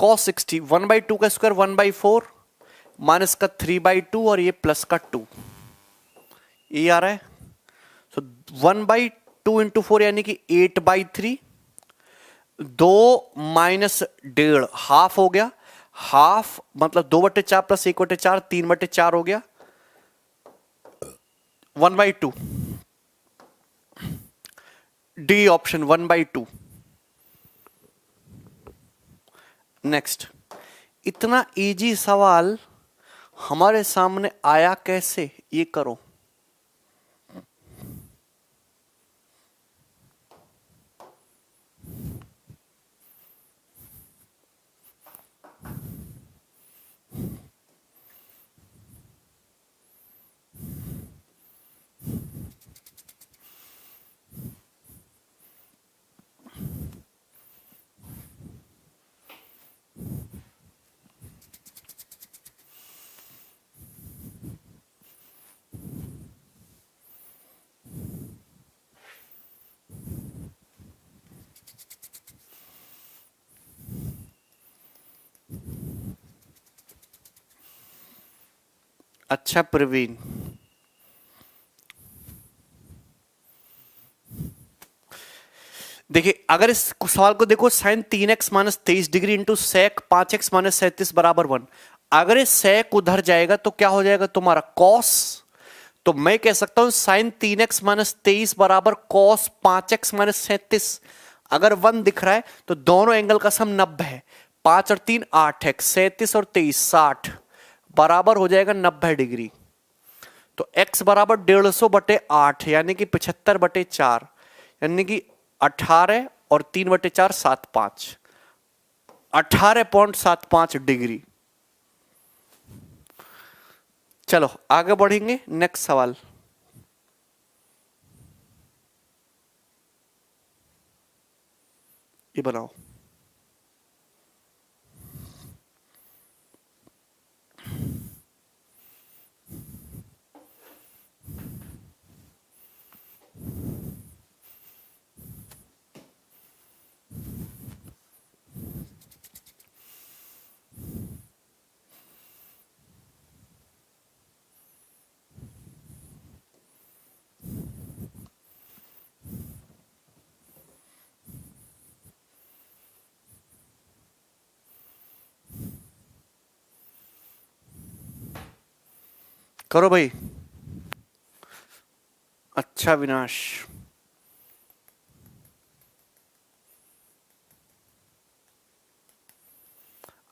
cos 60 1/2 का स्क्वायर 1/4 माइनस का 3/2 और ये प्लस का 2, ये आ रहा है। तो 1/2 इंटू 4 यानी कि 8/3, 2 माइनस 1.5 हाफ हो गया, हाफ मतलब 2/4 प्लस 1/4 3/4 हो गया, 1/2 डी ऑप्शन 1/2। नेक्स्ट, इतना इजी सवाल हमारे सामने आया कैसे, ये करो। अच्छा प्रवीण, देखिए अगर इस सवाल को देखो, sign 3x-23 degree into sec 5x-37 बराबर 1। अगर इस सेक उधर जाएगा तो क्या हो जाएगा तुम्हारा कॉस। तो मैं कह सकता हूं साइन 3x-23 बराबर कॉस 5x-37। अगर 1 दिख रहा है तो दोनों एंगल का सम 90 है। 5 और 3 8x, 37 और 23 60 बराबर हो जाएगा 90 डिग्री। तो x बराबर 150/8 यानी कि 75/4 यानी कि 18 और 3/4 75, 18.75 डिग्री। चलो आगे बढ़ेंगे, नेक्स्ट सवाल। ये बनाओ। करो भाई। अच्छा विनाश,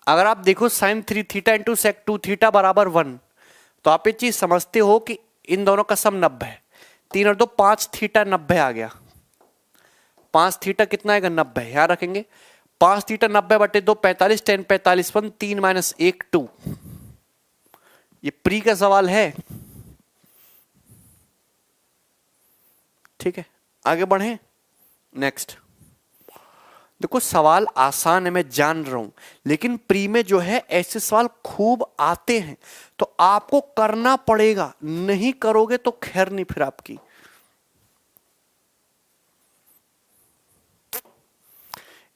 अगर आप देखो sine 3 theta into sec 2 theta बराबर 1, तो आप ये चीज समझते हो कि इन दोनों का सम 90 है। 3 और 2 5 थीटा 90 आ गया। 5 थीटा कितना आएगा 90, यहां रखेंगे। 5 थीटा 90/2 45, 10 45 1 3 - 1 2। ये प्री का सवाल है। ठीक है आगे बढ़े, नेक्स्ट। देखो सवाल आसान है, मैं जान रहा हूं, लेकिन प्री में जो है ऐसे सवाल खूब आते हैं, तो आपको करना पड़ेगा। नहीं करोगे तो खैर नहीं फिर आपकी।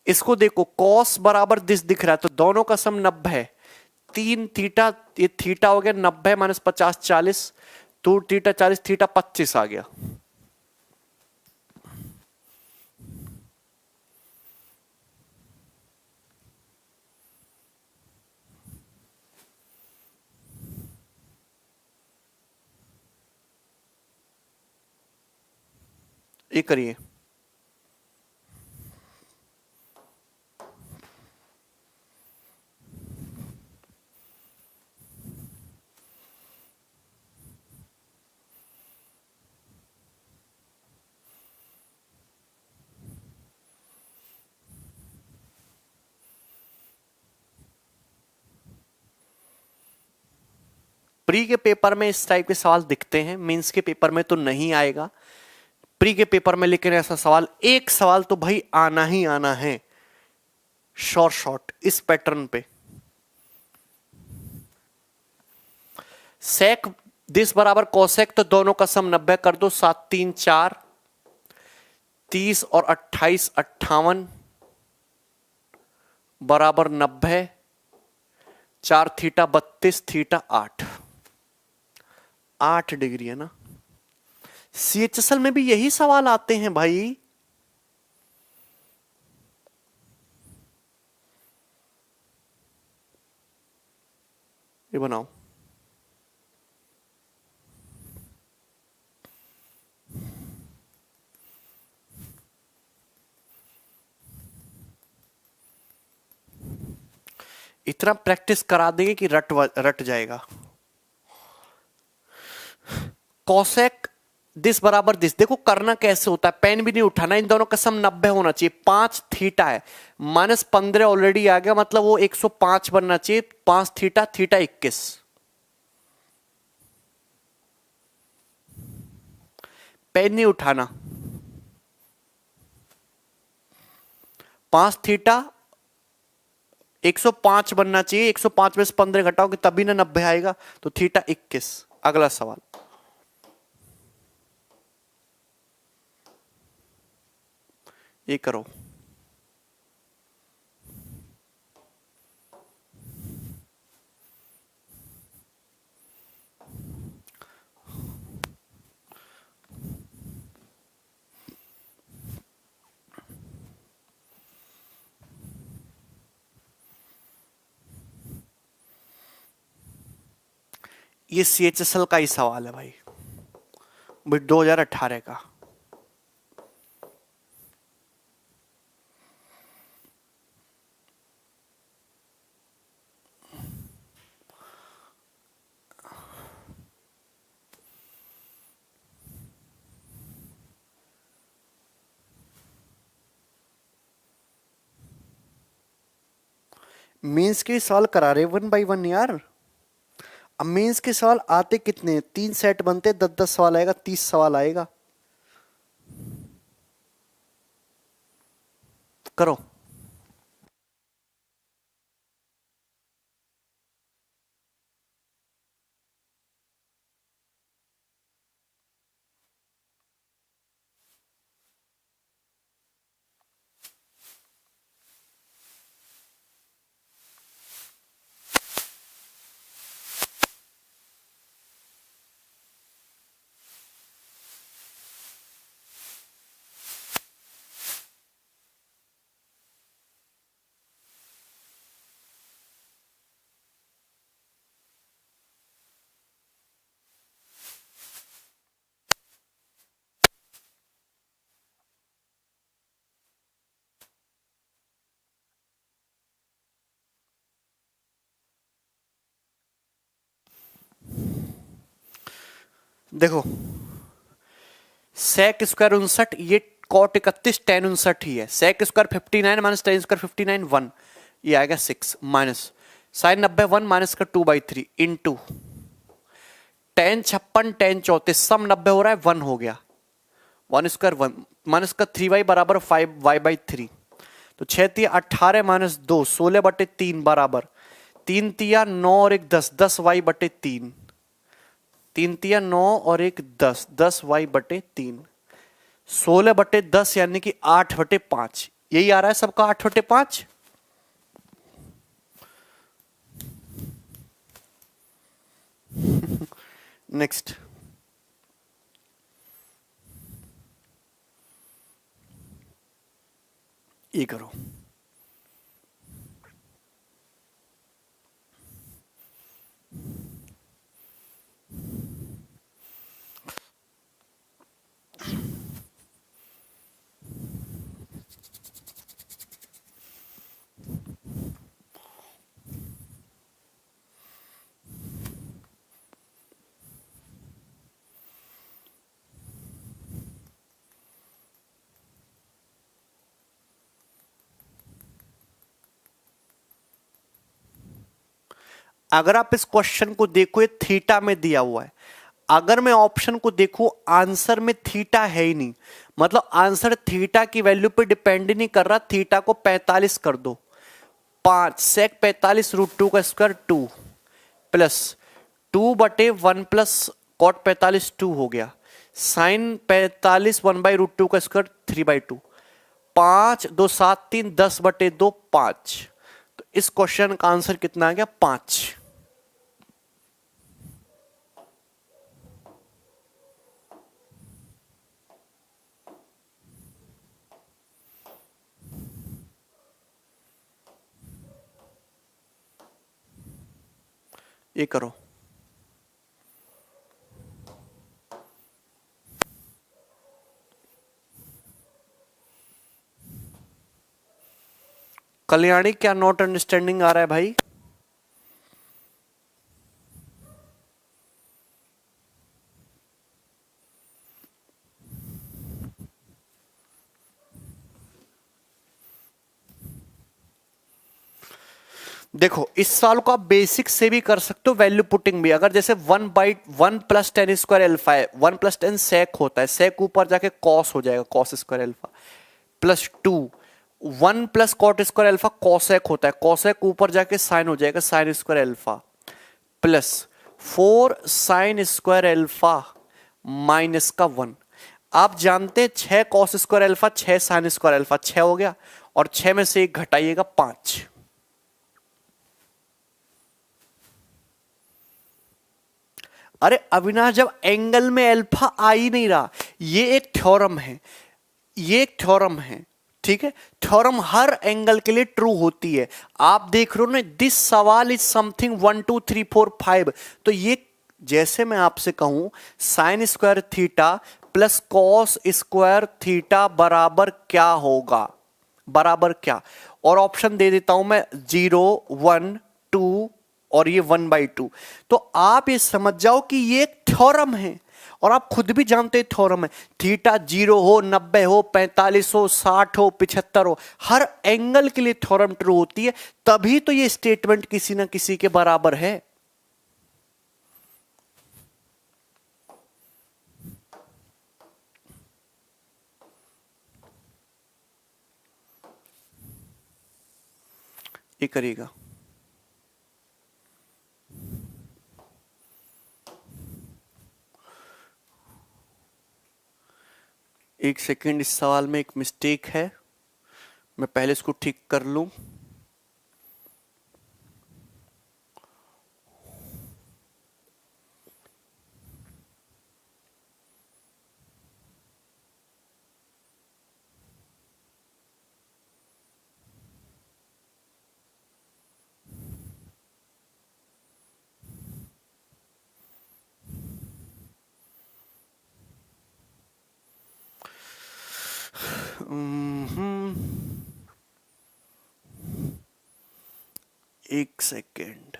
इसको देखो, कॉस बराबर दिस दिख रहा है, तो दोनों का सम 90 है। 3 थीटा, ये थीटा हो गया 90 - 50 40, 2 थीटा 40 थीटा 25 आ गया। ये करिए। प्री के पेपर में इस टाइप के सवाल दिखते हैं, मेंस के पेपर में तो नहीं आएगा। प्री के पेपर में लेकिन ऐसा सवाल, एक सवाल तो भाई आना ही आना है, शॉर्ट शॉर्ट इस पैटर्न पे। सेक दिस बराबर कोसेक, तो दोनों का सम 90 कर दो। 7 3 4, 30 और 28 58 बराबर 90। 4 थीटा 32 थीटा 8 डिग्री है ना। सीएचएसएल में भी यही सवाल आते हैं भाई। ये बनाओ। इतना प्रैक्टिस करा देंगे कि रट जाएगा। कॉसेक दिस बराबर दिस, देखो करना कैसे होता है, पेन भी नहीं उठाना, इन दोनों का सम 90 होना चाहिए। 5 थीटा है, -15 ऑलरेडी आ गया, मतलब वो 105 बनना चाहिए। 5 थीटा, थीटा 21, पेन नहीं उठाना। 5 थीटा 105 बनना चाहिए, 105 में से 15 घटाओगे तभी ना 90 आएगा, तो थीटा 21। अगला सवाल, ये करो। ये CHSL का ही सवाल है भाई, 2018 का। मेंस के सवाल करा रहे 1 बाई 1 यार। अब मेंस के सवाल आते कितने, 3 सेट बनते, 10-10 सवाल आएगा, 30 सवाल आएगा। करो। देखो सेक स्क्वायर 59, ये कॉट 31, टेन 59 ही है। Sec square 59 minus tan square 59 1, ये आएगा 6 माइनस साइन 90 1 माइनस का 2/3 इंटू टेन 56 टेन 34, सम 90 हो रहा है, 1 हो गया, 1 स्क्वायर 1 माइनस का 3y बराबर 5y/3, तो 6 तिया 18 माइनस 2 16/3 बराबर 3 तिया 9 और 1 10, 10y/3, 3 तिया 9 और 1 10, 10y/3, 16/10 यानी कि 8/5, यही आ रहा है सबका 8/5। नेक्स्ट, ये करो। अगर आप इस क्वेश्चन को देखो, ये थीटा में दिया हुआ है। अगर मैं ऑप्शन को देखूं, आंसर में थीटा है ही नहीं, मतलब आंसर थीटा की वैल्यू पे डिपेंड नहीं कर रहा। थीटा को 45 कर दो, 5 सेक 45 √2 का स्क्वायर 2 प्लस 2/1 प्लस कॉट 45 2 हो गया, साइन 45 1/√2 का स्क्वायर 3/2, 5 2 7 3 10/2 5। तो इस क्वेश्चन का आंसर कितना आ गया, 5। ये करो। कल्याणी क्या नॉट अंडरस्टैंडिंग आ रहा है भाई? देखो इस सवाल को आप बेसिक से भी कर सकते हो, वैल्यू पुटिंग भी। अगर जैसे 1/1 प्लस टेन स्क्वायर एल्फा है, 1 प्लस टेन सेक होता है, सेक ऊपर जाके कॉस हो जाएगा, cos square alpha plus 2, 1 plus cot square alpha cosec होता है, कॉसेक ऊपर जाके साइन हो जाएगा, sine square alpha plus 4 sine square alpha minus का 1। आप जानते हैं 6 cos square alpha 6 sine square alpha 6 हो गया, और 6 में से 1 घटाइएगा 5। अरे अविनाश, जब एंगल में अल्फा आ ही नहीं रहा, ये एक थ्योरम है, ये एक थ्योरम है, ठीक है। थ्योरम हर एंगल के लिए ट्रू होती है। आप देख रहे हो ना, दिस सवाल इज समथिंग 1 2 3 4 5। तो ये जैसे मैं आपसे कहूं sign square theta plus cos square theta बराबर क्या होगा, बराबर क्या, और ऑप्शन दे देता हूं मैं 0 1 2 और ये 1/2। तो आप ये समझ जाओ कि ये एक थ्योरम है, और आप खुद भी जानते हैं थ्योरम है। थीटा 0 हो, 90 हो, 45 हो, 60 हो, 75 हो, हर एंगल के लिए थ्योरम ट्रू होती है, तभी तो ये स्टेटमेंट किसी ना किसी के बराबर है। ये करिएगा। एक सेकेंड, इस सवाल में एक मिस्टेक है, मैं पहले इसको ठीक कर लूं। एक second,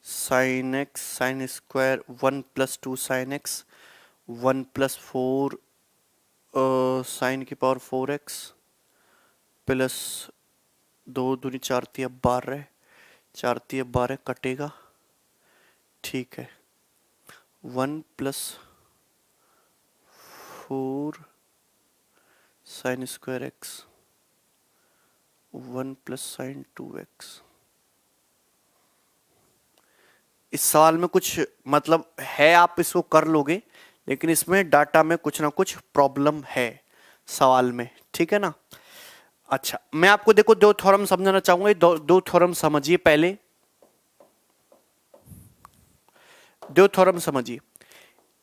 sine x sine square 1 plus 2 sine x 1 plus 4 sine की पावर 4x प्लस 2 दूनी 4 तिया 12, 4 तिया 12 कटेगा, ठीक है। 1 plus 4 sine square x 1 plus sign 2x। इस सवाल में कुछ मतलब है, आप इसको कर लोगे, लेकिन इसमें डाटा में कुछ ना कुछ प्रॉब्लम है सवाल में, ठीक है ना। अच्छा, मैं आपको देखो दो थ्योरम समझाना चाहूंगा, दो थ्योरम समझिए पहले, दो थ्योरम समझिए।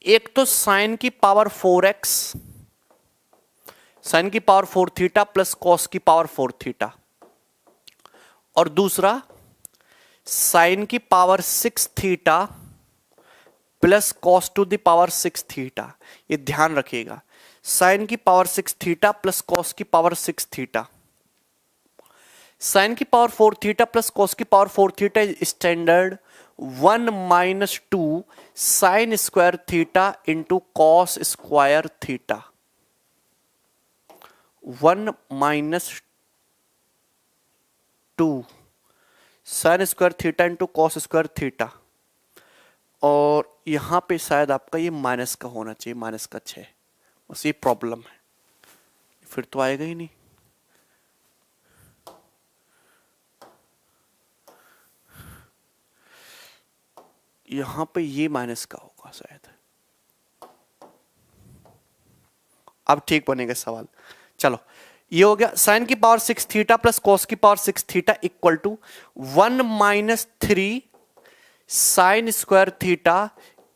एक तो साइन की पावर 4x, साइन की पावर 4 थीटा प्लस कॉस की पावर 4 थीटा, और दूसरा साइन की power 6 theta plus cos two the power 6 theta. ये ध्यान रखिएगा, साइन की पावर 6 थीटा प्लस कॉस की पावर 6 थीटा। साइन की पावर 4 थीटा प्लस कॉस की power 4 theta is standard 1 minus 2 sine square theta into cos square theta. 1 minus 2 sine square theta into cos square theta, और यहां पे शायद आपका ये minus का होना चाहिए, माइनस का 6, बस ये प्रॉब्लम है, फिर तो आएगा ही नहीं। यहां पे ये माइनस का होगा शायद, अब ठीक बनेगा सवाल। चलो, ये हो गया साइन की पावर 6 थीटा प्लस कॉस की power 6 theta equal to 1 minus 3 sine square theta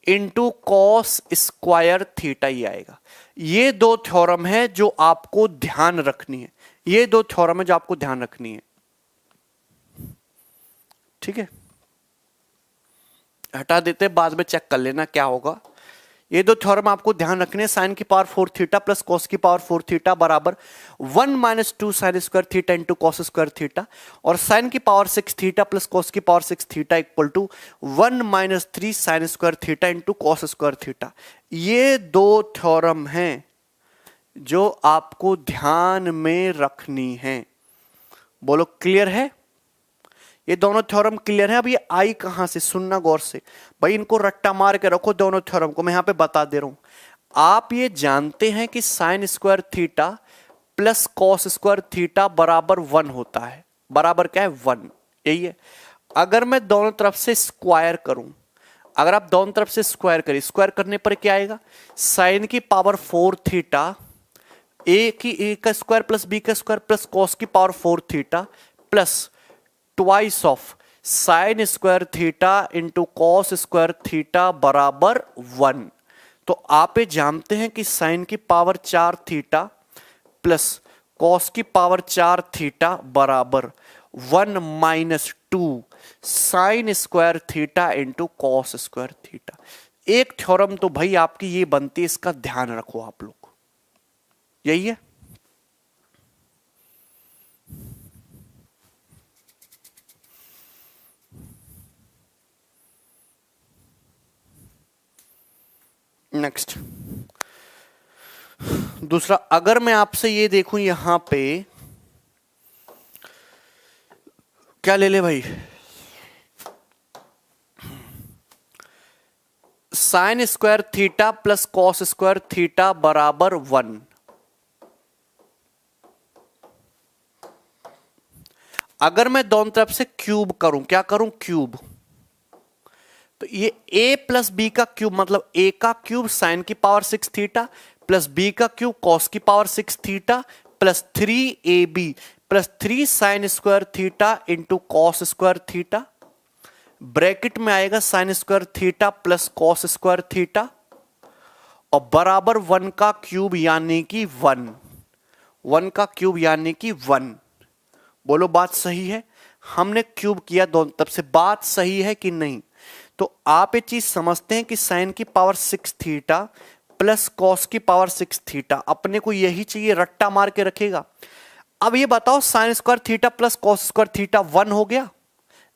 into cos square theta, ये आएगा। ये दो थ्योरम है जो आपको ध्यान रखनी है, ये दो थ्योरम है जो आपको ध्यान रखनी है, ठीक है। हटा देते, बाद में चेक कर लेना क्या होगा। ये दो थ्योरम आपको ध्यान रखने हैं, साइन की पावर 4 थीटा प्लस कॉस की पावर 4 थीटा बराबर 1 minus 2 sine square theta into cos square theta, और साइन की पावर 6 थीटा प्लस कॉस की power 6 theta equal to 1 minus 3 sine square theta into cos square theta. ये दो theorem हैं जो आपको ध्यान में रखनी है, बोलो क्लियर है? ये दोनों थ्योरम क्लियर है? अब ये आई कहां से, सुनना गौर से भाई, इनको रट्टा मार के रखो दोनों थ्योरम को, मैं यहां पे बता दे रहा हूं। आप ये जानते हैं कि sine square theta plus cos square theta बराबर 1 होता है। बराबर क्या है? 1। यही है। अगर मैं दोनों तरफ से स्क्वायर करूं, अगर आप दोनों तरफ से स्क्वायर करिए, स्क्वायर करने पर क्या आएगा? साइन की पावर 4 थीटा, ए का स्क्वायर प्लस बी का स्क्वायर प्लस कॉस की power 4 theta plus twice of sine square theta into cos square theta बराबर 1। तो आप ये जानते हैं कि साइन की पावर 4 थीटा प्लस कॉस की पावर 4 थीटा बराबर 1 minus 2 sine square theta into cos square theta. एक थ्योरम तो भाई आपकी ये बनती है, इसका ध्यान रखो आप लोग। यही है। नेक्स्ट दूसरा, अगर मैं आपसे ये देखूं यहां पे, क्या ले ले भाई, sign square theta plus cos square theta बराबर 1। अगर मैं दोनों तरफ से क्यूब करूं, क्या करूं? क्यूब। तो ये a प्लस बी का क्यूब, मतलब a का क्यूब साइन की पावर 6 थीटा प्लस b का क्यूब कॉस की power 6 theta plus 3ab plus 3 sine square theta into cos square theta, bracket में आएगा sign square theta plus cos square theta और बराबर 1 का क्यूब यानी कि 1 का क्यूब यानी कि 1। बोलो बात सही है? हमने क्यूब किया दोनों तरफ से, बात सही है कि नहीं? तो आप ये चीज समझते हैं कि साइन की पावर 6 थीटा प्लस कॉस की पावर 6 थीटा, अपने को यही चाहिए, रट्टा मार के रखेगा। अब ये बताओ sign square theta plus cos square theta 1 हो गया,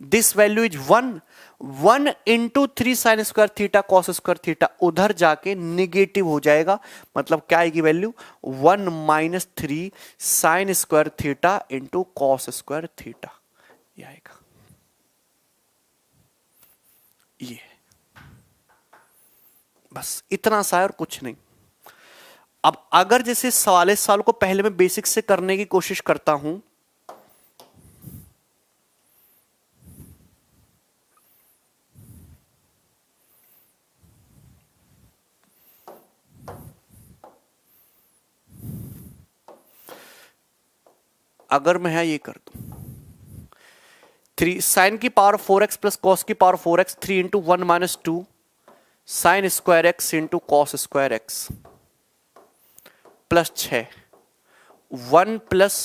this value is 1 into 3 sine square theta cos square theta, उधर जाके निगेटिव हो जाएगा, मतलब क्या आएगी value? 1 minus 3 sine square theta into cos square theta, ये आएगा। ये बस इतना सा है और कुछ नहीं। अब अगर जैसे 44 साल को पहले मैं बेसिक से करने की कोशिश करता हूं, अगर मैं ये कर दूं 3 साइन की पावर 4x प्लस कॉस की power 4x, 3 into 1 minus 2 sine square x into cos square x plus 6 1 plus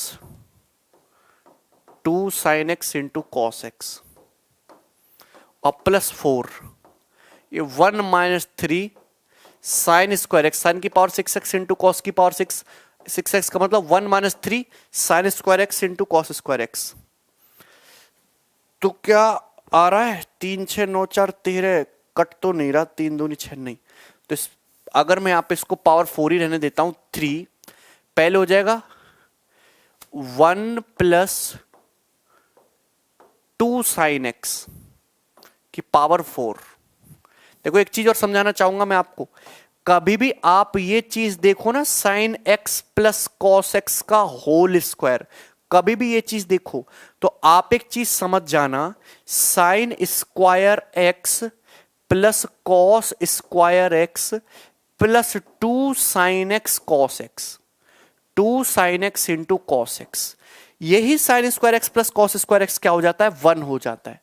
2 sine x into cos x और प्लस 4 ये 1 minus 3 sine square x, sine की पावर 6x इंटू कॉस की power 6x का मतलब 1 minus 3 sine square x into cos square x. तो क्या आ रहा है? 3 6 9 4 13, कट तो नहीं रहा, 3 दूनी 6 नहीं। तो अगर मैं यहां पे इसको पावर 4 ही रहने देता हूं, 3 पहले हो जाएगा 1 प्लस 2 साइन एक्स की पावर 4। देखो एक चीज और समझाना चाहूंगा मैं आपको, कभी भी आप ये चीज देखो ना, sine x plus cos x का होल स्क्वायर, कभी भी ये चीज देखो तो आप एक चीज समझ जाना, sine square x plus cos square x plus 2 sine X cos X, 2 sine x into cos X, यही sine square x plus cos square X क्या हो जाता है? 1 हो जाता है।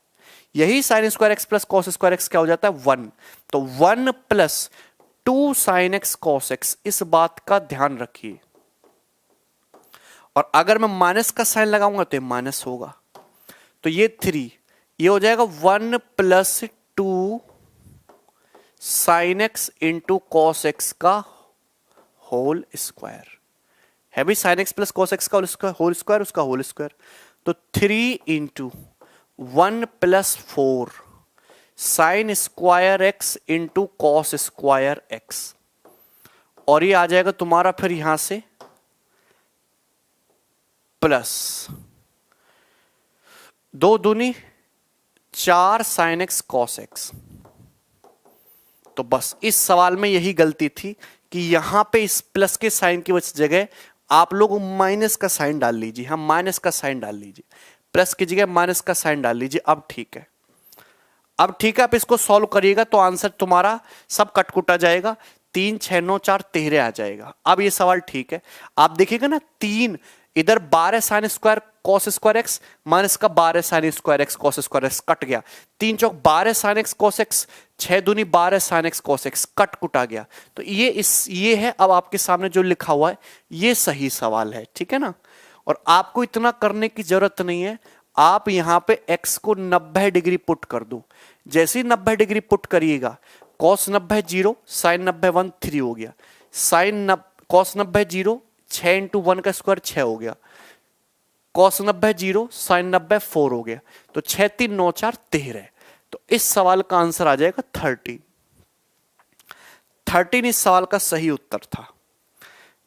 यही sine square x plus cos square X क्या हो जाता है? 1। तो 1 plus 2 sine X cos X, इस बात का ध्यान रखिए। और अगर मैं माइनस का साइन लगाऊंगा तो ये माइनस होगा, तो ये 3, ये हो जाएगा 1 plus 2 sine x into cos x का होल स्क्वायर है भाई, sine x plus cos x का होल स्क्वायर, उसका होल स्क्वायर। तो 3 into 1 plus 4 sine square x into cos square x, और ये आ जाएगा तुम्हारा फिर यहां से प्लस 2 दूनी 4 साइन एक्स कॉस एक्स। तो बस इस सवाल में यही गलती थी कि यहां पे इस प्लस के साइन की जगह आप लोग माइनस का साइन डाल लीजिए। हम माइनस का साइन डाल लीजिए, प्लस की जगह माइनस का साइन डाल लीजिए। अब ठीक है, अब ठीक है। आप इसको सॉल्व करिएगा तो आंसर तुम्हारा सब कटकुटा जाएगा। 3 6 9 4 13 आ जाएगा। अब ये सवाल ठीक है, आप देखिएगा ना, 3 इधर 12 sine square cos square x minus का 12 sign square x cos square x cut गया। 3 चौक 12 साइन एक्स कॉस एक्स, 6 दूनी 12 sign X cos x cut कुटा गया। तो ये है अब आपके सामने जो लिखा हुआ है ये सही सवाल है, ठीक है ना। और आपको इतना करने की जरूरत नहीं है, आप यहां पे x को 90 डिग्री पुट कर दो। जैसे ही 90 डिग्री पुट करिएगा, cos 90 0, sin 90 1 3 हो गया, cos 90 0, 6 इंटू 1 का स्क्वायर 6 हो गया, cos 90 0, sin 90 4 हो गया। तो 6 3 9 4 13। तो इस सवाल का आंसर आ जाएगा 13। 13 इस सवाल का सही उत्तर था।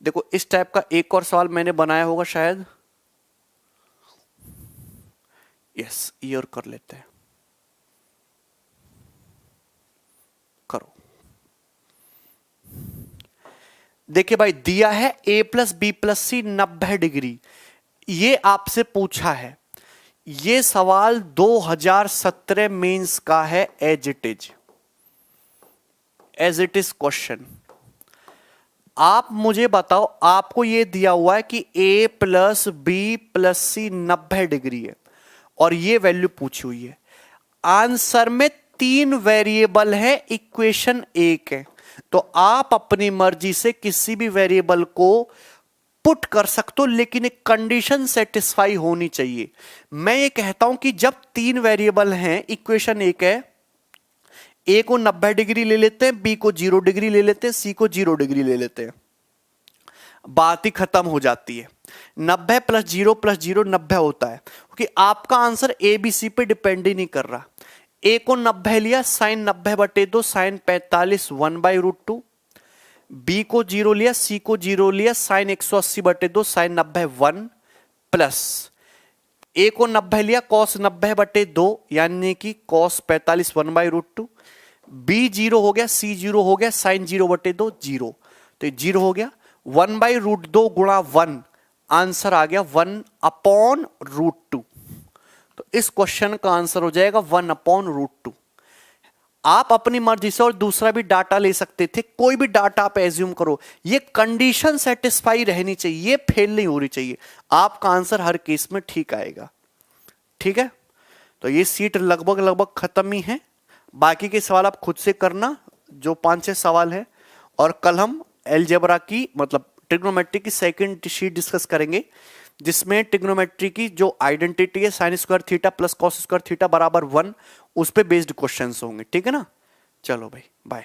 देखो इस टाइप का एक और सवाल मैंने बनाया होगा शायद, यस ये और कर लेते हैं, करो। देखिए भाई दिया है a plus B plus C 90 degree, ये आपसे पूछा है। ये सवाल 2017 मेंस का है, एज इट इज क्वेश्चन। आप मुझे बताओ, आपको ये दिया हुआ है कि a plus B plus C 90 degree है और ये वैल्यू पूछी हुई है। आंसर में 3 वेरिएबल है, इक्वेशन 1 है। तो आप अपनी मर्जी से किसी भी वेरिएबल को पुट कर सकते हो, लेकिन एक कंडीशन सेटिस्फाई होनी चाहिए। मैं ये कहता हूं कि जब 3 वेरिएबल हैं, इक्वेशन 1 है, ए को 90 डिग्री ले लेते हैं, बी को 0 डिग्री ले लेते हैं, सी को 0 डिग्री ले लेते हैं, बात ही खत्म हो जाती है। 90 प्लस 0 90 होता है, क्योंकि आपका आंसर ए बी सी पे डिपेंड ही नहीं कर रहा। ए को 90 लिया, साइन 90/2 साइन 45 1/√2। बी को 0 लिया, सी को 0 लिया, साइन 180/2 साइन 90 1 प्लस ए को 90 लिया, कॉस 90/2 यानी कि कॉस 45 1/√2। बी 0 हो गया, सी 0 हो गया, साइन 0/2 0, तो 0 हो गया। 1/√2 गुणा 1, आंसर आ गया 1/√2। तो इस क्वेश्चन का आंसर हो जाएगा 1/√2। आप अपनी मर्जी से और दूसरा भी डाटा ले सकते थे, कोई भी डाटा आप एज्यूम करो, ये कंडीशन सेटिस्फाई रहनी चाहिए, ये फेल नहीं होनी चाहिए। आपका आंसर हर केस में ठीक आएगा, ठीक है। तो ये सीट लगभग खत्म ही है। बाकी के सवाल आप खुद से करना, जो 5-6 सवाल है। और कल हम अलजेब्रा की मतलब ट्रिग्नोमेट्री की सेकंड शीट डिस्कस करेंगे, जिसमें ट्रिग्नोमेट्री की जो आइडेंटिटी है sine square theta plus cos square theta बराबर 1, उस पे बेस्ड क्वेश्चंस होंगे, ठीक है ना। चलो भाई बाय।